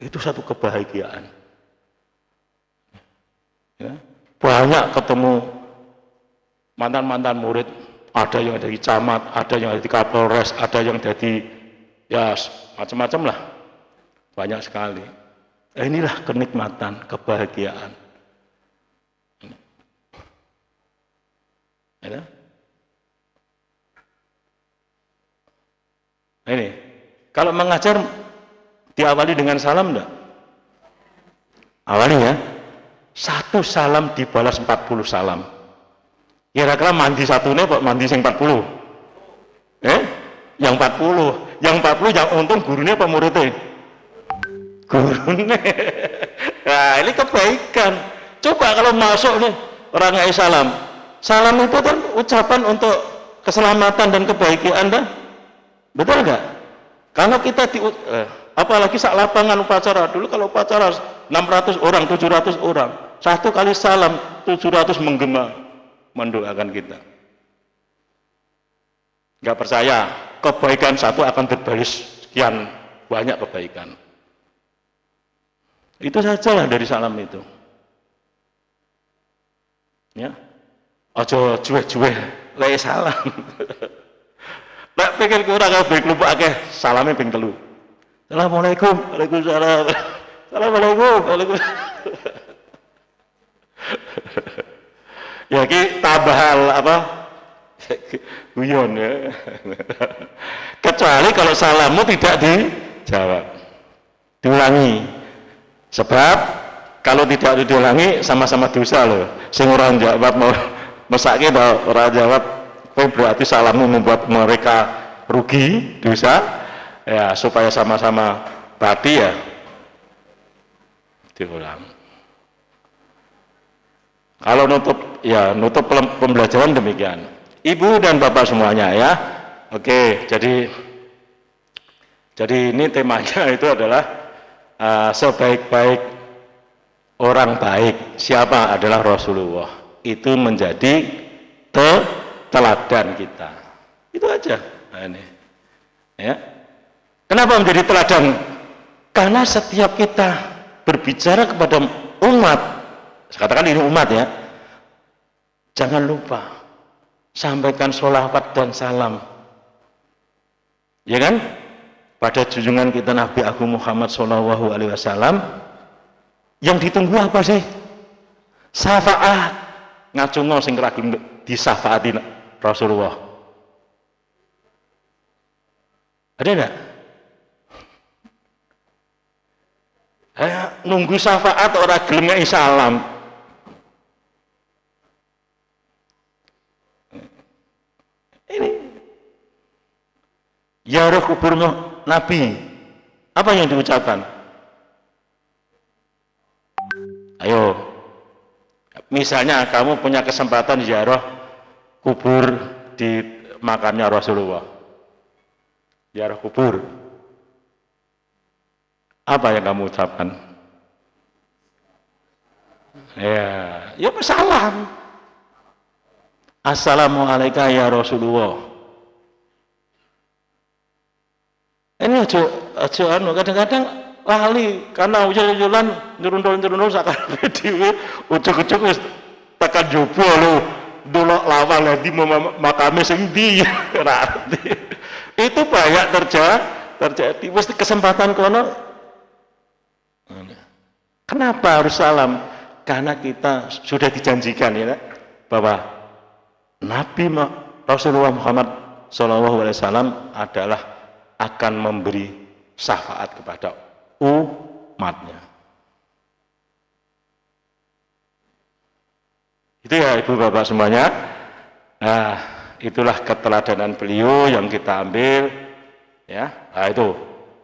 Itu satu kebahagiaan. Ya. Banyak ketemu mantan-mantan murid, ada yang dari camat, ada yang dari Kapolres, ada yang dari ya macam-macam lah, banyak sekali. Inilah kenikmatan, kebahagiaan. Ya. Ini kalau mengajar diawali dengan salam enggak? Awali ya. Satu salam dibalas 40 salam. Kira-kira mandi satunya kok mandi sing 40? Yang 40. Yang 40 yang untung gurunya apa muridnya? Gurunya. Nah, ini kebaikan. Coba kalau masuk nih orang ngasih salam. Salam itu kan ucapan untuk keselamatan dan kebahagiaan dah. Betul enggak? Kalau kita apalagi saat lapangan upacara, dulu kalau upacara 600 orang, 700 orang, 1 kali salam 700 menggema mendoakan kita. Nggak percaya, kebaikan 1 akan berbaris sekian banyak kebaikan. Itu sajalah dari salam itu. Ya, ojo cueh-cueh lek salam. Nek pengen kurang kabeh kelompok akeh salame ping 3. Assalamualaikum, waalaikumsalam. Assalamualaikum, waalaikumsalam. Ya ki tambah hal apa? Guyon ya. Kecuali kalau salammu tidak dijawab. Diulangi. Sebab kalau tidak diulangi sama-sama dosa loh. Sing ora jawab mau mesake ora jawab, berarti salammu membuat mereka rugi, dosa. Ya, supaya sama-sama berarti ya diulang. Kalau nutup pembelajaran demikian. Ibu dan Bapak semuanya ya. Oke, jadi ini temanya itu adalah sebaik-baik orang baik siapa adalah Rasulullah. Itu menjadi teladan kita. Itu aja. Nah, ini. Ya. Kenapa menjadi teladan? Karena setiap kita berbicara kepada umat, katakan ini umat ya, jangan lupa sampaikan sholawat dan salam, ya kan? Pada junjungan kita Nabi Agung Muhammad SAW, yang ditunggu apa sih? Syafaat. Ngacungo sing ragil disafaatin Rasulullah. Ada enggak? Nunggu syafaat orang gelem ngei salam. Ini ya roh kubur Nabi. Apa yang diucapkan? Ayo, misalnya kamu punya kesempatan ziarah kubur di makamnya Rasulullah. Ziarah kubur. Apa yang kamu ucapkan? Ya bersalam. Assalamualaikum ya Rasulullah. Ini aja kadang-kadang lali karena usul-usulan nyurun-nyurun sakare dhewe ujug-ujug wis tekan jopo lho delok lawang ndi makame sing ndi ora arti. Itu banyak terjadi wis kesempatan kono. Kenapa harus salam? Karena kita sudah dijanjikan ya bahwa Nabi Rasulullah Muhammad SAW adalah akan memberi syafaat kepada umatnya. Itu ya Ibu Bapak semuanya. Nah, itulah keteladanan beliau yang kita ambil. Ya, nah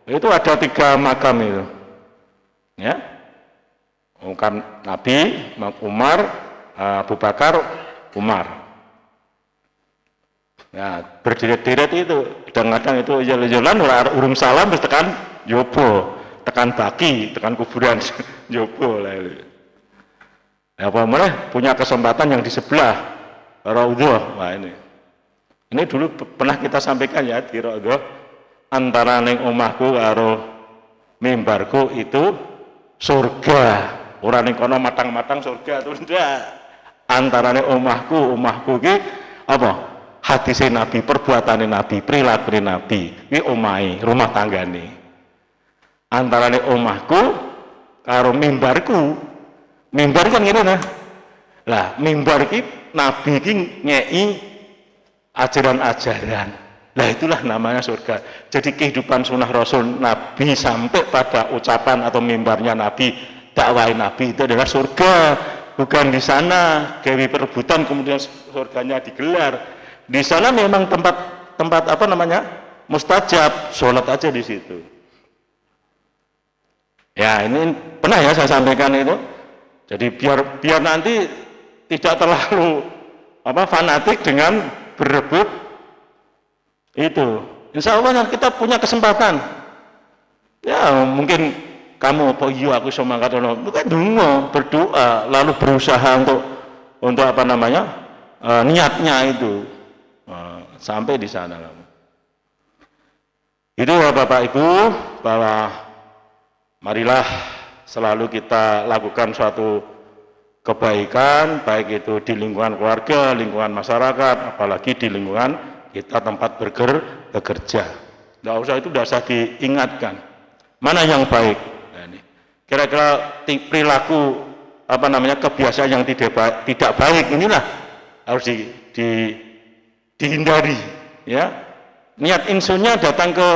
itu ada 3 makam itu. Ya, bukan Nabi, Umar, Abu Bakar, Umar. Nah, berderet-deret itu, kadang-kadang itu jalan-jalan urung salam terus tekan jopo, tekan baki, tekan kuburan jopo lah. Apa malah punya kesempatan yang di sebelah Raudhah. Wah ini dulu pernah kita sampaikan ya di Raudhah, antara neng omahku karo mimbarku itu surga. Ora ning kono matang-matang surga itu ndak. Antarane omahku ki apa? Hadise Nabi, perbuatane Nabi, perilaku Nabi. Ki omahe, rumah tanggane. Antarane omahku karo mimbarku. Mimbar kan ngene nah. Lah, mimbar ki Nabi ki ngei ajaran-ajaran. Lah itulah namanya surga. Jadi kehidupan sunnah Rasul Nabi sampai pada ucapan atau mimbarnya Nabi, dakwah Nabi itu adalah surga. Bukan di sana gawe perebutan kemudian surganya digelar. Di sana memang tempat apa namanya? Mustajab, sholat aja di situ. Ya, ini pernah ya saya sampaikan itu. Jadi biar nanti tidak terlalu fanatik dengan berebut itu. Insya Allah kita punya kesempatan. Ya mungkin kamu apa iya aku iso mangkat ono. Bukan donga, berdoa, lalu berusaha untuk apa namanya? Niatnya itu. Sampai di sana kamu. Itu ya Bapak Ibu, bahwa marilah selalu kita lakukan suatu kebaikan, baik itu di lingkungan keluarga, lingkungan masyarakat, apalagi di lingkungan kita tempat bekerja. Itu tidak usah diingatkan. Mana yang baik? Nah, ini. Kira-kira perilaku apa namanya kebiasaan yang tidak baik inilah harus dihindari. Ya, niat insunnya datang ke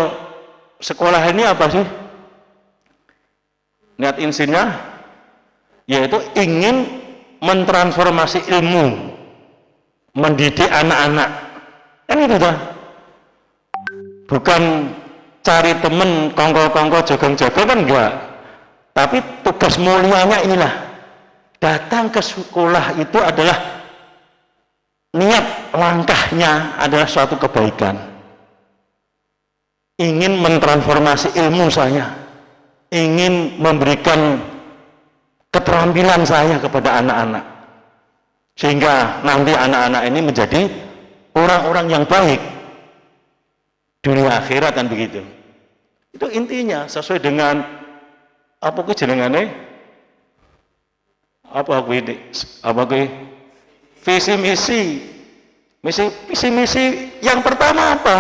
sekolah ini apa sih? Niat insunnya yaitu ingin mentransformasi ilmu, mendidik anak-anak. Kan itu dah. Bukan cari temen kongko-kongko jogong-jogong kan enggak. Tapi tugas mulianya inilah. Datang ke sekolah itu adalah niat langkahnya adalah suatu kebaikan. Ingin mentransformasi ilmu saya. Ingin memberikan keterampilan saya kepada anak-anak, sehingga nanti anak-anak ini menjadi orang-orang yang baik dunia akhirat, kan begitu. Itu intinya sesuai dengan apa ku jenengane visi misi yang pertama apa,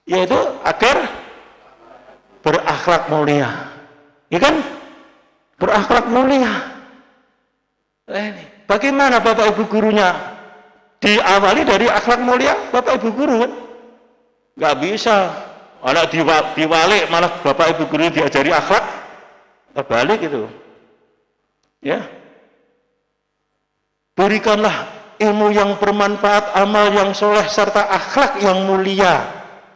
yaitu agar berakhlak mulia, ya kan? Berakhlak mulia. Bagaimana Bapak Ibu gurunya? Diawali dari akhlak mulia Bapak Ibu guru kan? Nggak bisa. Anak diwalik malah Bapak Ibu guru diajari akhlak, terbalik itu. Ya. Berikanlah ilmu yang bermanfaat, amal yang soleh, serta akhlak yang mulia.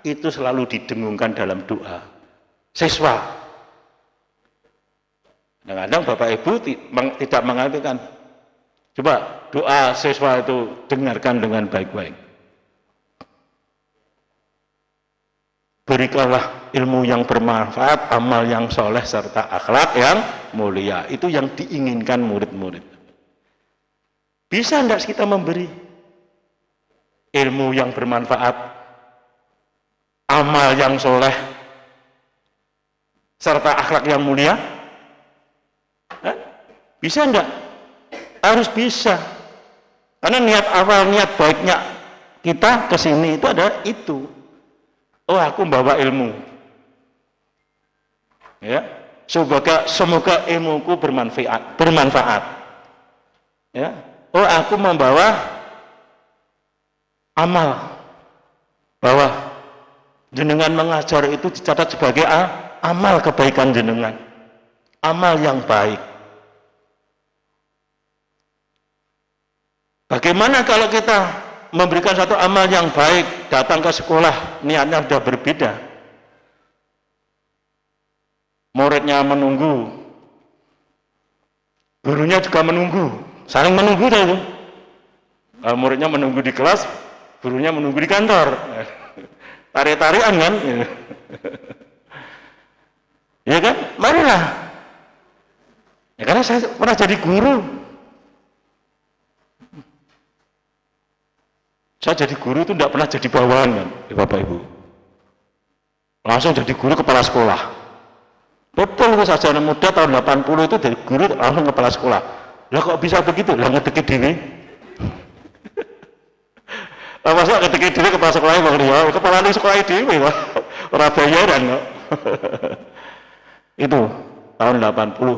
Itu selalu didengungkan dalam doa siswa. Kadang-kadang Bapak Ibu tidak mengartikan. Coba doa siswa itu dengarkan dengan baik-baik. Berikanlah ilmu yang bermanfaat, amal yang soleh, serta akhlak yang mulia. Itu yang diinginkan murid-murid. Bisa enggak kita memberi ilmu yang bermanfaat, amal yang soleh, serta akhlak yang mulia? Bisa enggak? Harus bisa. Karena niat awal, niat baiknya kita ke sini itu adalah itu. Oh, aku membawa ilmu. Ya. Semoga ilmuku bermanfaat. Ya. Oh, aku membawa amal. Bahwa jenengan mengajar itu dicatat sebagai amal kebaikan jenengan. Amal yang baik. Bagaimana kalau kita memberikan satu amal yang baik, datang ke sekolah, niatnya sudah berbeda. Muridnya menunggu, gurunya juga menunggu, saling menunggu itu. Muridnya menunggu di kelas, gurunya menunggu di kantor. Tarik-tarikan kan? Ya kan? Marilah. Ya karena saya pernah jadi guru. Saya jadi guru itu tidak pernah jadi bawahan kan, Bapak Ibu. Langsung jadi guru kepala sekolah. Betul itu sarjana muda tahun 80 itu dari guru langsung kepala sekolah. Lah kok bisa begitu? Lah ngedeki diri. Lah masa ngedeki diri kepala sekolahnya Bang Rio, kepala sekolah dhewe kok. Ora bayaran kok. Itu tahun 80.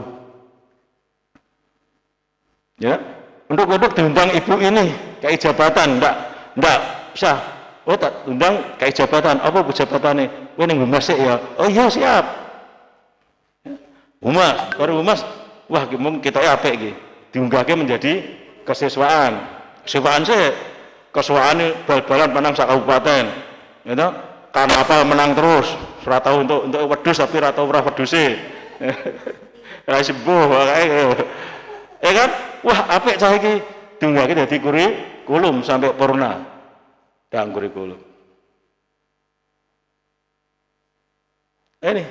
Ya, untuk diundang ibu ini kayak jabatan enggak usah. Oh tak undang kayak jabatan, apa bu jabatannya? Kowe ning humas ya. Oh iya siap. Humas, baru humas. Wah, mung kita apik iki. Diunggahke menjadi kesiswaan. Kesiswaan sih kesiswaan bal-balan menang sak kabupaten. Gitu. Karnaval menang terus. Ora tau untuk wedhus tapi ora tau ora wedhuse. Ora sembuh kae. Ya kan? Wah, apik cah iki. Diunggahke dadi kurikulum sampai purna. Dan kurikulum. Ini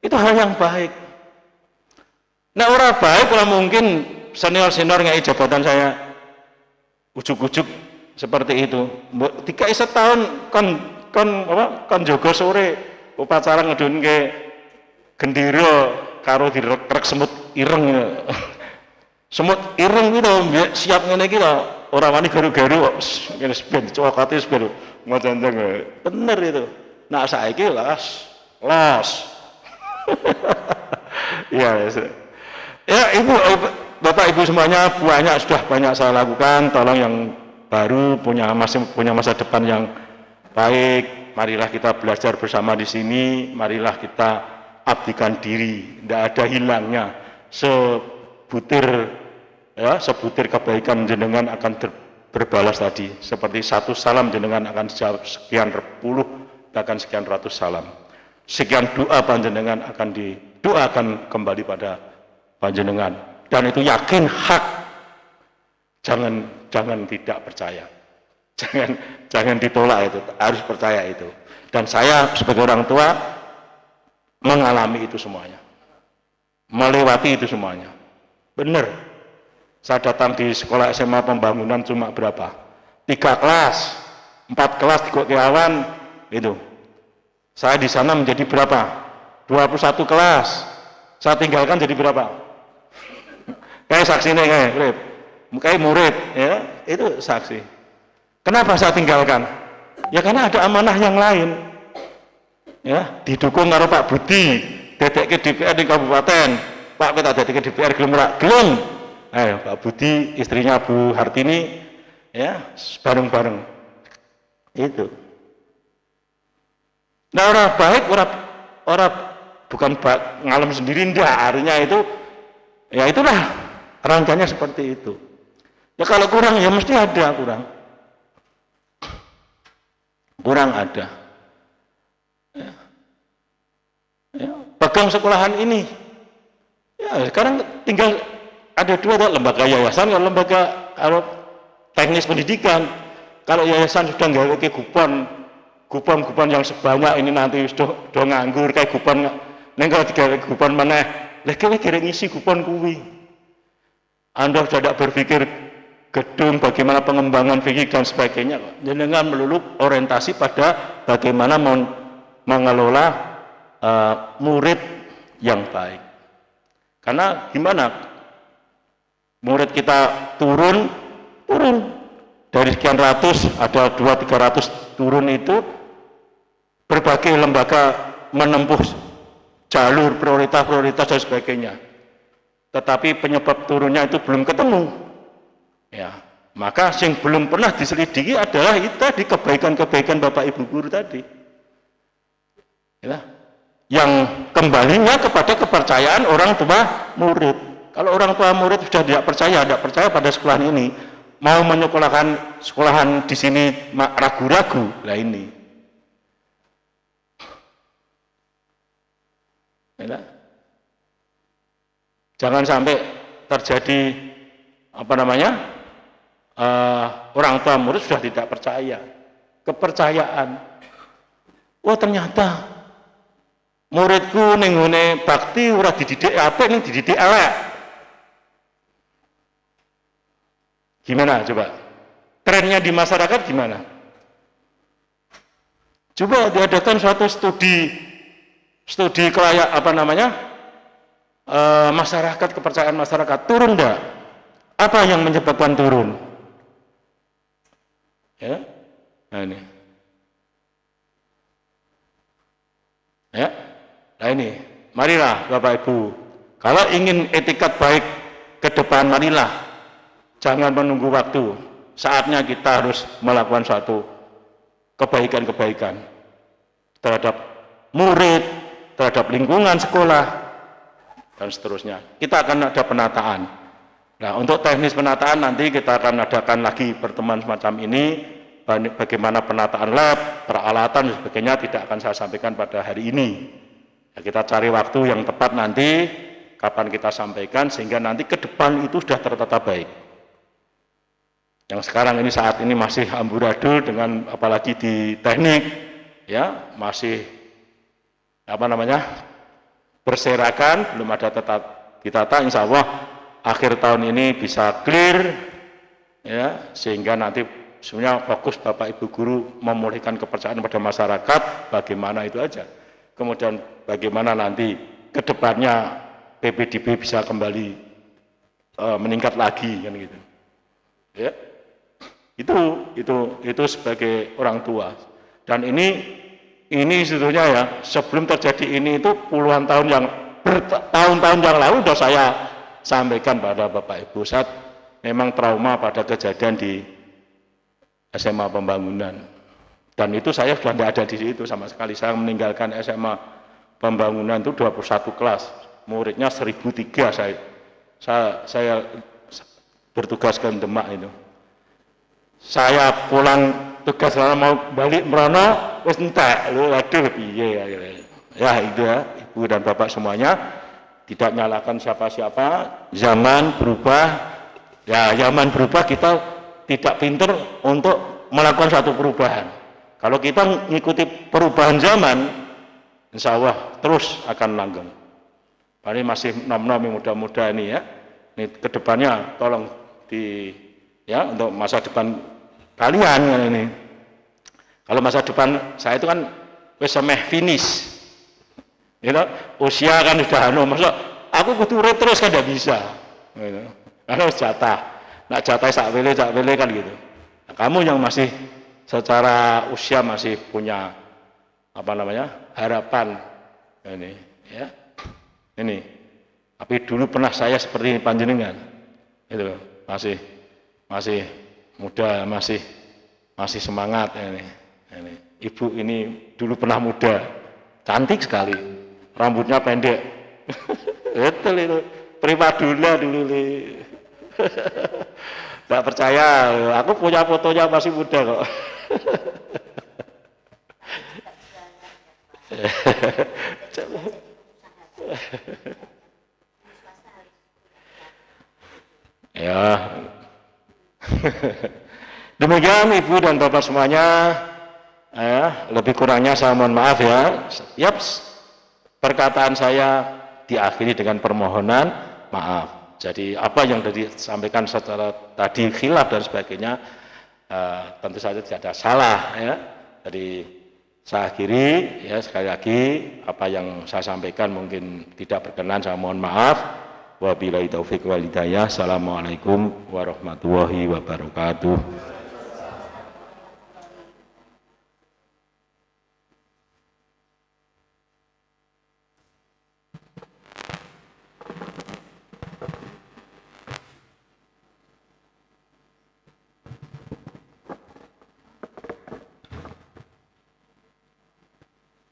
Itu hal yang baik. Nah orang baik kalau mungkin senior-senior ngei jabatan saya ujuk-ujuk seperti itu. Tiga setahun kon jogo sore upacara ngedunke gendera karo direk semut ireng. Semut ireng gitu siap ngene iki lho, ora wani garu-garu kok ngene ben cokate ben ngonceng bener itu. Nah saiki los. Ya, ya ibu, bapak ibu semuanya sudah banyak saya lakukan. Tolong yang baru masih punya masa depan yang baik. Marilah kita belajar bersama di sini. Marilah kita abdikan diri. Tidak ada hilangnya sebutir kebaikan jenengan akan berbalas tadi. Seperti satu salam jenengan akan sekian puluh bahkan sekian ratus salam. Sekian doa panjenengan akan didoakan kembali pada panjenengan, dan itu yakin hak. Jangan tidak percaya, jangan ditolak, itu harus percaya itu. Dan saya sebagai orang tua mengalami itu semuanya, melewati itu semuanya. Benar, saya datang di sekolah SMA pembangunan cuma berapa? 3 kelas, 4 kelas di Keawan itu. Saya di sana menjadi berapa? 21 kelas. Saya tinggalkan jadi berapa? Kayak saksi nih, kayak murid, ya itu saksi. Kenapa saya tinggalkan? Ya karena ada amanah yang lain. Ya, didukung karo Pak Budi, DPK DPR di kabupaten. Pak kita DPK DPR gelem. Ayo Pak Budi, istrinya Bu Hartini, ya bareng-bareng. Itu. Nah orang baik, orang bukan ngalem sendiri, ndak, artinya itu, ya itulah rangkanya seperti itu. Ya kalau kurang ya mesti ada kurang ada. Ya, pegang sekolahan ini. Ya sekarang tinggal ada 2 lembaga yayasan, kalau lembaga teknis pendidikan. Kalau yayasan sudah nggak kayak kupon yang sebanyak ini nanti sudah nganggur kayak kupon neng kalau 3 kupon mana lha kira ngisi kupon kuwi. Anda sudah tidak berpikir gedung bagaimana pengembangan fisik dan sebagainya, jenengan melulu orientasi pada bagaimana mengelola murid yang baik. Karena gimana murid kita turun dari sekian ratus ada 200-300 turun itu. Berbagai lembaga menempuh jalur prioritas dan sebagainya, tetapi penyebab turunnya itu belum ketemu. Ya, maka yang belum pernah diselidiki adalah itu tadi, kebaikan Bapak Ibu guru tadi. Ya, yang kembalinya kepada kepercayaan orang tua murid. Kalau orang tua murid sudah tidak percaya pada sekolah ini, mau menyekolahkan sekolahan di sini ragu-ragu, lah ini. Ya. Jangan sampai terjadi orang tua murid sudah tidak percaya, kepercayaan. Wah ternyata muridku ning ngene bakti ora dididik apik, ning dididik elek. Gimana coba? Trennya di masyarakat gimana? Coba diadakan suatu studi masyarakat, kepercayaan masyarakat turun enggak? Apa yang menyebabkan turun? Ya, nah ini. Ya, nah ini. Marilah Bapak Ibu, kalau ingin etikat baik ke depan, marilah. Jangan menunggu waktu. Saatnya kita harus melakukan suatu kebaikan-kebaikan terhadap murid, terhadap lingkungan sekolah, dan seterusnya. Kita akan ada penataan. Nah, untuk teknis penataan nanti kita akan adakan lagi pertemuan semacam ini. Bagaimana penataan lab, peralatan, dan sebagainya tidak akan saya sampaikan pada hari ini. Ya, kita cari waktu yang tepat nanti, kapan kita sampaikan, sehingga nanti ke depan itu sudah tertata baik. Yang sekarang ini saat ini masih amburadul, dengan apalagi di teknik, ya masih berserakan, belum ada ditata, insya Allah akhir tahun ini bisa clear, ya, sehingga nanti sebenarnya fokus Bapak Ibu Guru memulihkan kepercayaan pada masyarakat, bagaimana itu aja. Kemudian bagaimana nanti ke depannya PPDB bisa kembali meningkat lagi, kan gitu. Ya, itu sebagai orang tua. Dan ini sebetulnya ya, sebelum terjadi ini itu puluhan tahun yang bertahun-tahun yang lalu sudah saya sampaikan pada Bapak Ibu, saat memang trauma pada kejadian di SMA Pembangunan. Dan itu saya sudah tidak ada di situ sama sekali. Saya meninggalkan SMA Pembangunan itu 21 kelas, muridnya 1003. Saya bertugas ke Demak itu. Saya pulang tugas mau balik merana, wis entek, waduh piye ya itu ya, Ibu dan Bapak semuanya, tidak nyalakan siapa-siapa, zaman berubah, ya zaman berubah kita tidak pinter untuk melakukan satu perubahan. Kalau kita mengikuti perubahan zaman, insya Allah terus akan langgeng. Ini masih nom-nom yang muda-muda ini ya, ini kedepannya tolong ya untuk masa depan kalian kan ini. Kalau masa depan saya itu kan wis sameh finish. You know, usia kan sudah masa aku kudu urip terus kan tidak bisa. Gitu. Karena harus jatah. Nak jatah sak wele kan gitu. Nah, kamu yang masih secara usia masih punya harapan ini ya. Ini. Tapi dulu pernah saya seperti panjenengan. Itu masih muda, masih semangat ini. Ibu ini dulu pernah muda, cantik sekali, rambutnya pendek. Betul itu, primadona dulu. Tidak percaya, aku punya fotonya masih muda kok. Ya. Demikian Ibu dan Bapak semuanya, lebih kurangnya saya mohon maaf ya. Yap, perkataan saya diakhiri dengan permohonan maaf. Jadi apa yang disampaikan secara tadi khilaf dan sebagainya, tentu saja tidak ada salah ya. Jadi saya akhiri ya, sekali lagi apa yang saya sampaikan mungkin tidak berkenan, saya mohon maaf. Wabillahi taufiq wal hidayah. Assalamualaikum warahmatullahi wabarakatuh.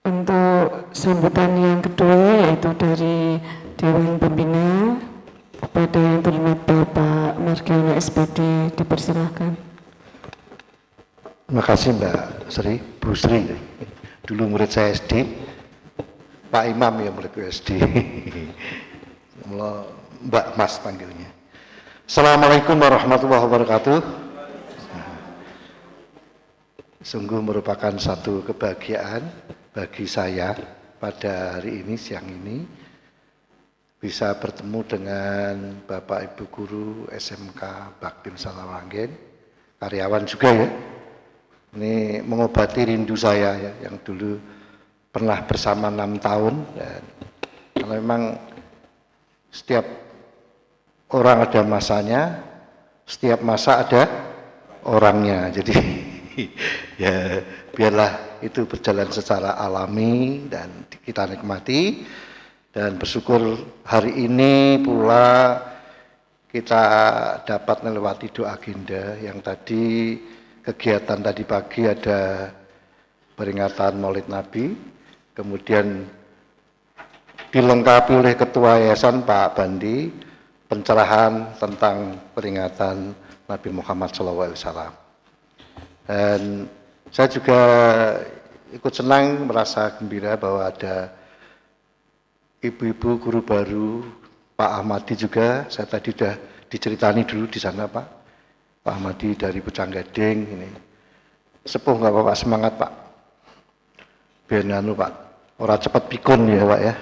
Untuk sambutan yang kedua yaitu dari Dewan Pembina, kepada yang terhormat Bapak Margiono SPD, dipersilahkan. Terima kasih Mbak Sri, Bu Sri. Dulu murid saya SD, Pak Imam yang murid SD. Mbak Mas panggilnya. Assalamualaikum warahmatullahi wabarakatuh. Sungguh merupakan satu kebahagiaan bagi saya pada hari ini, siang ini, bisa bertemu dengan Bapak Ibu Guru SMK Baktim Salawanggen, karyawan juga ya. Ini mengobati rindu saya ya, yang dulu pernah bersama 6 tahun. Dan karena memang setiap orang ada masanya, setiap masa ada orangnya. Jadi ya biarlah itu berjalan secara alami dan kita nikmati. Dan bersyukur hari ini pula kita dapat melewati doa agenda yang tadi, kegiatan tadi pagi ada peringatan Maulid Nabi, kemudian dilengkapi oleh Ketua Yayasan Pak Bandi, pencerahan tentang peringatan Nabi Muhammad SAW. Dan saya juga ikut senang, merasa gembira bahwa ada ibu-ibu guru baru, Pak Ahmadi juga, saya tadi sudah diceritani dulu di sana Pak Ahmadi dari Pucanggading ini. Sepuh nggak Pak, semangat Pak. Biar Pak orang cepat pikun ya Pak ya.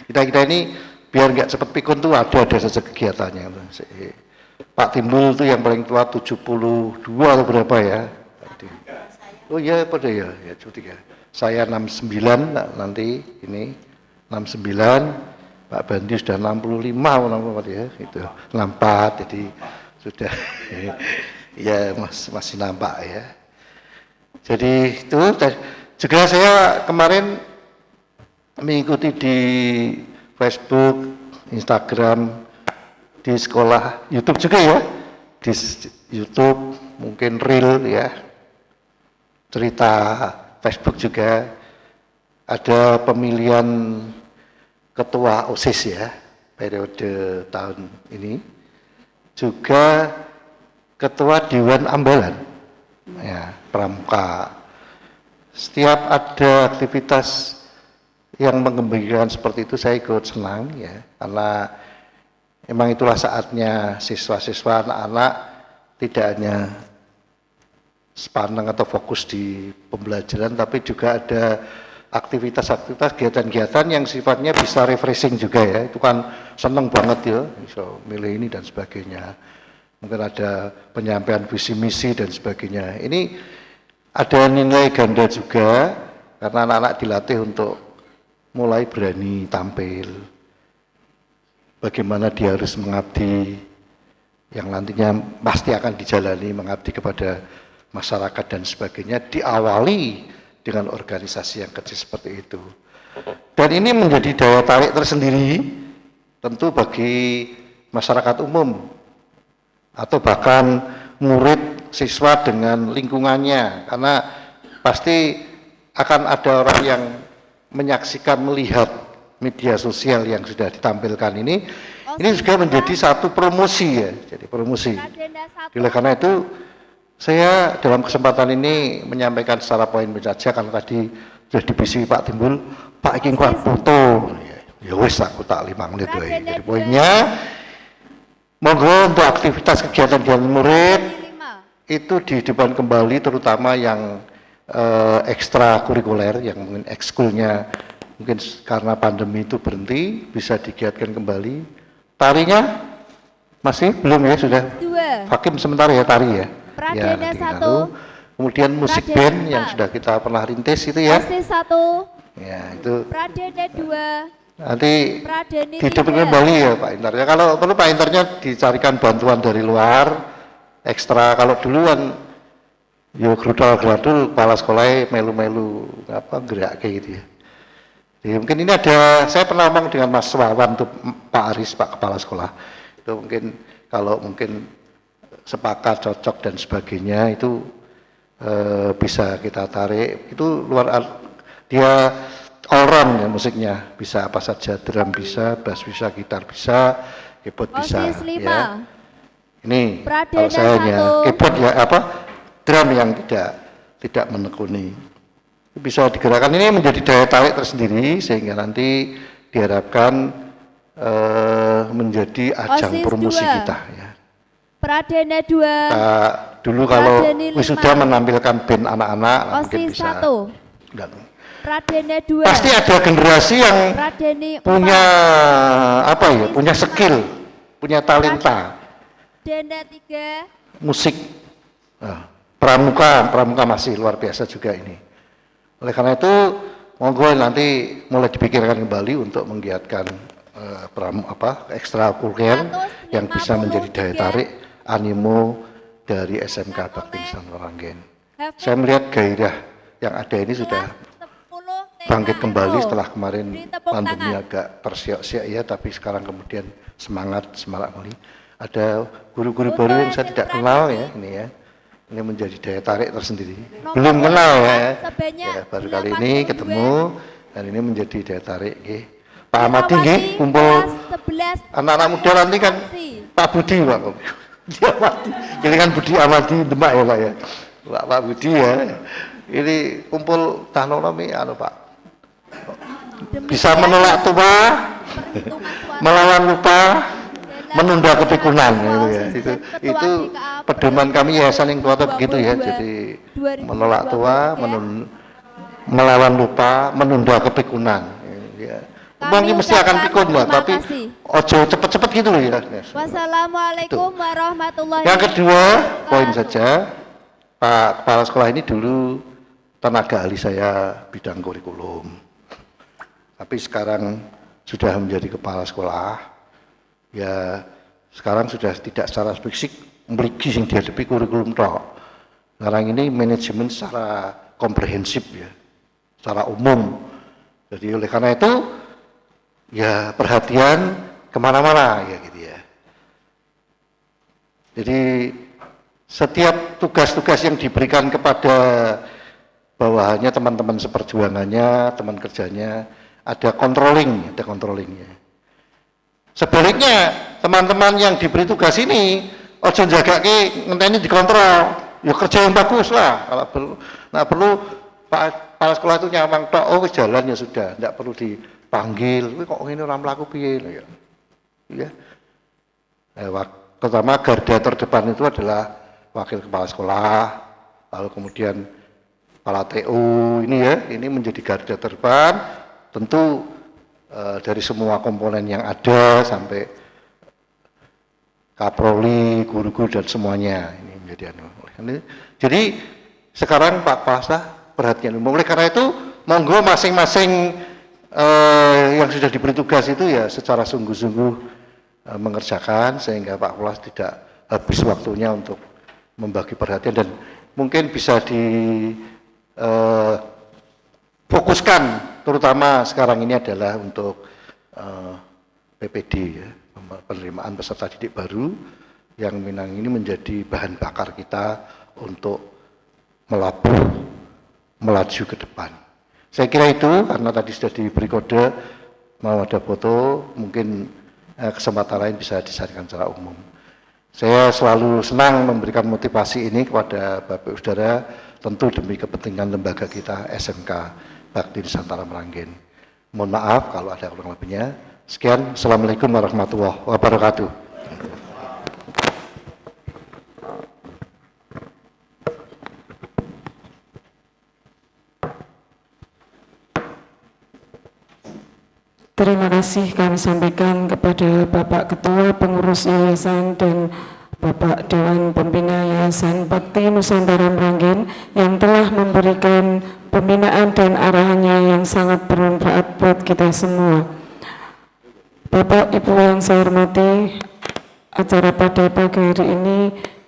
Kita ini biar nggak cepat pikun tuh ada saja kegiatannya. Pak Timbul itu yang paling tua 72 atau berapa ya? Oh iya pada ya, cuti ya. Saya 69 nanti ini 69, Pak Bandi sudah 65 ya, itu 64, jadi sudah ya masih nampak ya. Jadi itu juga saya kemarin mengikuti di Facebook, Instagram, di sekolah, YouTube juga ya, di YouTube mungkin Reel ya, cerita Facebook juga ada pemilihan ketua OSIS ya periode tahun ini, juga ketua Dewan Ambalan ya Pramuka. Setiap ada aktivitas yang mengembirakan seperti itu saya ikut senang ya, karena memang itulah saatnya siswa-siswa anak-anak tidak hanya sepaneng atau fokus di pembelajaran, tapi juga ada aktivitas-aktivitas, kegiatan-kegiatan yang sifatnya bisa refreshing juga ya. Itu kan seneng banget ya, so, milih ini dan sebagainya. Mungkin ada penyampaian visi misi dan sebagainya. Ini ada nilai ganda juga karena anak-anak dilatih untuk mulai berani tampil. Bagaimana dia harus mengabdi yang nantinya pasti akan dijalani, mengabdi kepada masyarakat dan sebagainya, diawali dengan organisasi yang kecil seperti itu. Dan ini menjadi daya tarik tersendiri tentu bagi masyarakat umum atau bahkan murid siswa dengan lingkungannya, karena pasti akan ada orang yang menyaksikan, melihat media sosial yang sudah ditampilkan ini juga menjadi satu promosi ya, jadi promosi. Oleh karena itu saya dalam kesempatan ini menyampaikan secara poin saja, karena tadi sudah dibisi Pak Timbul, Pak ingin kuat foto, ya wes aku tak 5 menit wae. Jadi poinnya, monggo untuk aktivitas kegiatan murid itu dihidupkan kembali, terutama yang ekstrakurikuler, yang mungkin ekskulnya mungkin karena pandemi itu berhenti, bisa digiatkan kembali. Tarinya masih belum ya, sudah vakum sementara ya tari ya. Pradena ya, 1. Kemudian musik band yang sudah kita pernah rintis itu ya. OSIS 1. Ya itu. Pradena 2. Nanti Pradeni hidupkan 3. kembali ya Pak Inter. Ya, kalau perlu Pak Internya dicarikan bantuan dari luar ekstra. Kalau dulu kan yo grudal-gradul kepala sekolah melu-melu apa gerak kayak gitu ya. Jadi mungkin ini ada, saya pernah ngomong dengan Mas Wawan tuh, Pak Aris, Pak Kepala Sekolah. Itu mungkin kalau mungkin sepakat, cocok dan sebagainya itu bisa kita tarik. Itu luar, dia all round ya musiknya, bisa apa saja, drum bisa, bass bisa, gitar bisa, keyboard bisa. OSIS 5. Ya. Ini Pradena kalau saya hanya 1. keyboard ya apa, drum yang tidak menekuni. Bisa digerakkan, ini menjadi daya tarik tersendiri sehingga nanti diharapkan menjadi ajang OSIS promosi 2. kita ya. Pradena 2. Dulu kalau Pradeni 5. wisuda menampilkan band anak-anak mungkin OSIS bisa. 1. Dan Pradena 2. pasti ada generasi yang Pradeni 4. punya apa ya, punya skill, punya talenta Pradena 3. musik. Nah, pramuka masih luar biasa juga ini. Oleh karena itu monggo nanti mulai dipikirkan kembali untuk menggiatkan ekstrakurikuler yang bisa menjadi daya tarik animo dari SMK Bakti Nuranggen. Saya melihat gairah yang ada ini sudah bangkit kembali setelah kemarin pandemi agak tersiok-siok ya, tapi sekarang kemudian semangat kembali. Ada guru-guru baru yang saya tidak kenal ya, ini ya. Ini menjadi daya tarik tersendiri. Belum kenal ya. Baru kali ini ketemu dan ini menjadi daya tarik. Pak Amadi nggih kumpul anak-anak muda nanti kan Pak Budi Pak. Dia Amadi, Kilingan Budi Amadi Demak ya Pak ya. Pak Budi ya. Ini kumpul teknologi Pak. Bisa menolak tua, melawan lupa, menunda kepikunan gitu ya. Itu pedoman kami Yayasan yang tua begitu ya. Jadi menolak tua, melawan lupa, menunda kepikunan. Ya. Bang mesti akan pikun lah, tapi ojo cepet-cepet gitu loh ya. Wassalamualaikum warahmatullahi Yang kedua, poin saja, Pak Kepala Sekolah ini dulu tenaga ahli saya bidang kurikulum. Tapi sekarang sudah menjadi kepala sekolah, ya sekarang sudah tidak secara fisik memiliki yang dihadapi kurikulum toh. Sekarang ini manajemen secara komprehensif ya, secara umum. Jadi oleh karena itu, ya perhatian kemana-mana ya gitu ya. Jadi setiap tugas-tugas yang diberikan kepada bawahannya teman-teman seperjuangannya, teman kerjanya, ada controllingnya. Sebaliknya teman-teman yang diberi tugas ini, ojo jaga ke ngenteni dikontrol, ya kerja yang bagus lah. Kalau perlu, nah perlu Pak kepala sekolah itu nyamang tok, oh jalan ya sudah, tidak perlu dipanggil. Kok ini orang melaku piye ya? Ya. Pertama garda terdepan itu adalah wakil kepala sekolah, lalu kemudian kepala TU ini ya, ini menjadi garda terdepan. Tentu dari semua komponen yang ada sampai kaproli, guru-guru dan semuanya ini menjadi Jadi sekarang Pak Kepala perhatian umum. Oleh karena itu, monggo masing-masing yang sudah diberi tugas itu ya secara sungguh-sungguh mengerjakan sehingga Pak Kepala tidak habis waktunya untuk membagi perhatian dan mungkin bisa difokuskan terutama sekarang ini adalah untuk PPD ya, penerimaan peserta didik baru yang memang ini menjadi bahan bakar kita untuk melaju ke depan. Saya kira itu karena tadi sudah diberi kode mau ada foto, mungkin kesempatan lain bisa disampaikan secara umum. Saya selalu senang memberikan motivasi ini kepada Bapak Ibu Saudara, tentu demi kepentingan lembaga kita SMK Bakti Nusantara Meranggen. Mohon maaf kalau ada kurang lebihnya. Sekian, Assalamualaikum warahmatullahi wabarakatuh. Terima kasih kami sampaikan kepada Bapak Ketua Pengurus Yayasan dan Bapak Dewan Pembina Yayasan Bakti Nusantara Meranggen yang telah memberikan pembinaan dan arahannya yang sangat bermanfaat buat kita semua. Bapak Ibu yang saya hormati, acara pada pagi hari ini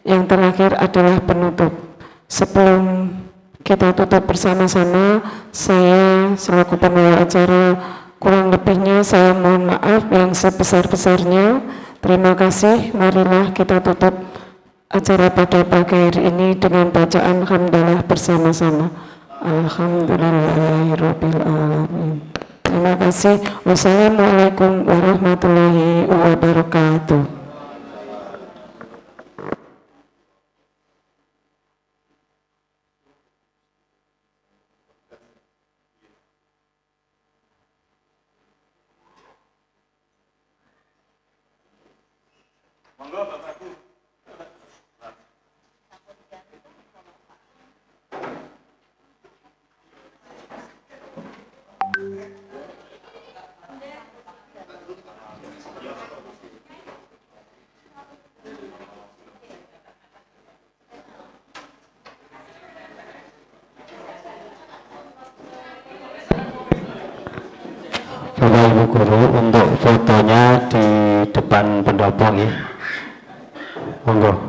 yang terakhir adalah penutup. Sebelum kita tutup bersama-sama, saya selaku pembawa acara kurang lebihnya saya mohon maaf yang sebesar-besarnya. Terima kasih. Marilah kita tutup acara pada pagi hari ini dengan bacaan hamdalah bersama-sama. Alhamdulillahirabbil alamin. Terima kasih. Wassalamualaikum warahmatullahi wabarakatuh. Bapak Ibu Guru untuk fotonya di depan pendopo ya. Monggo.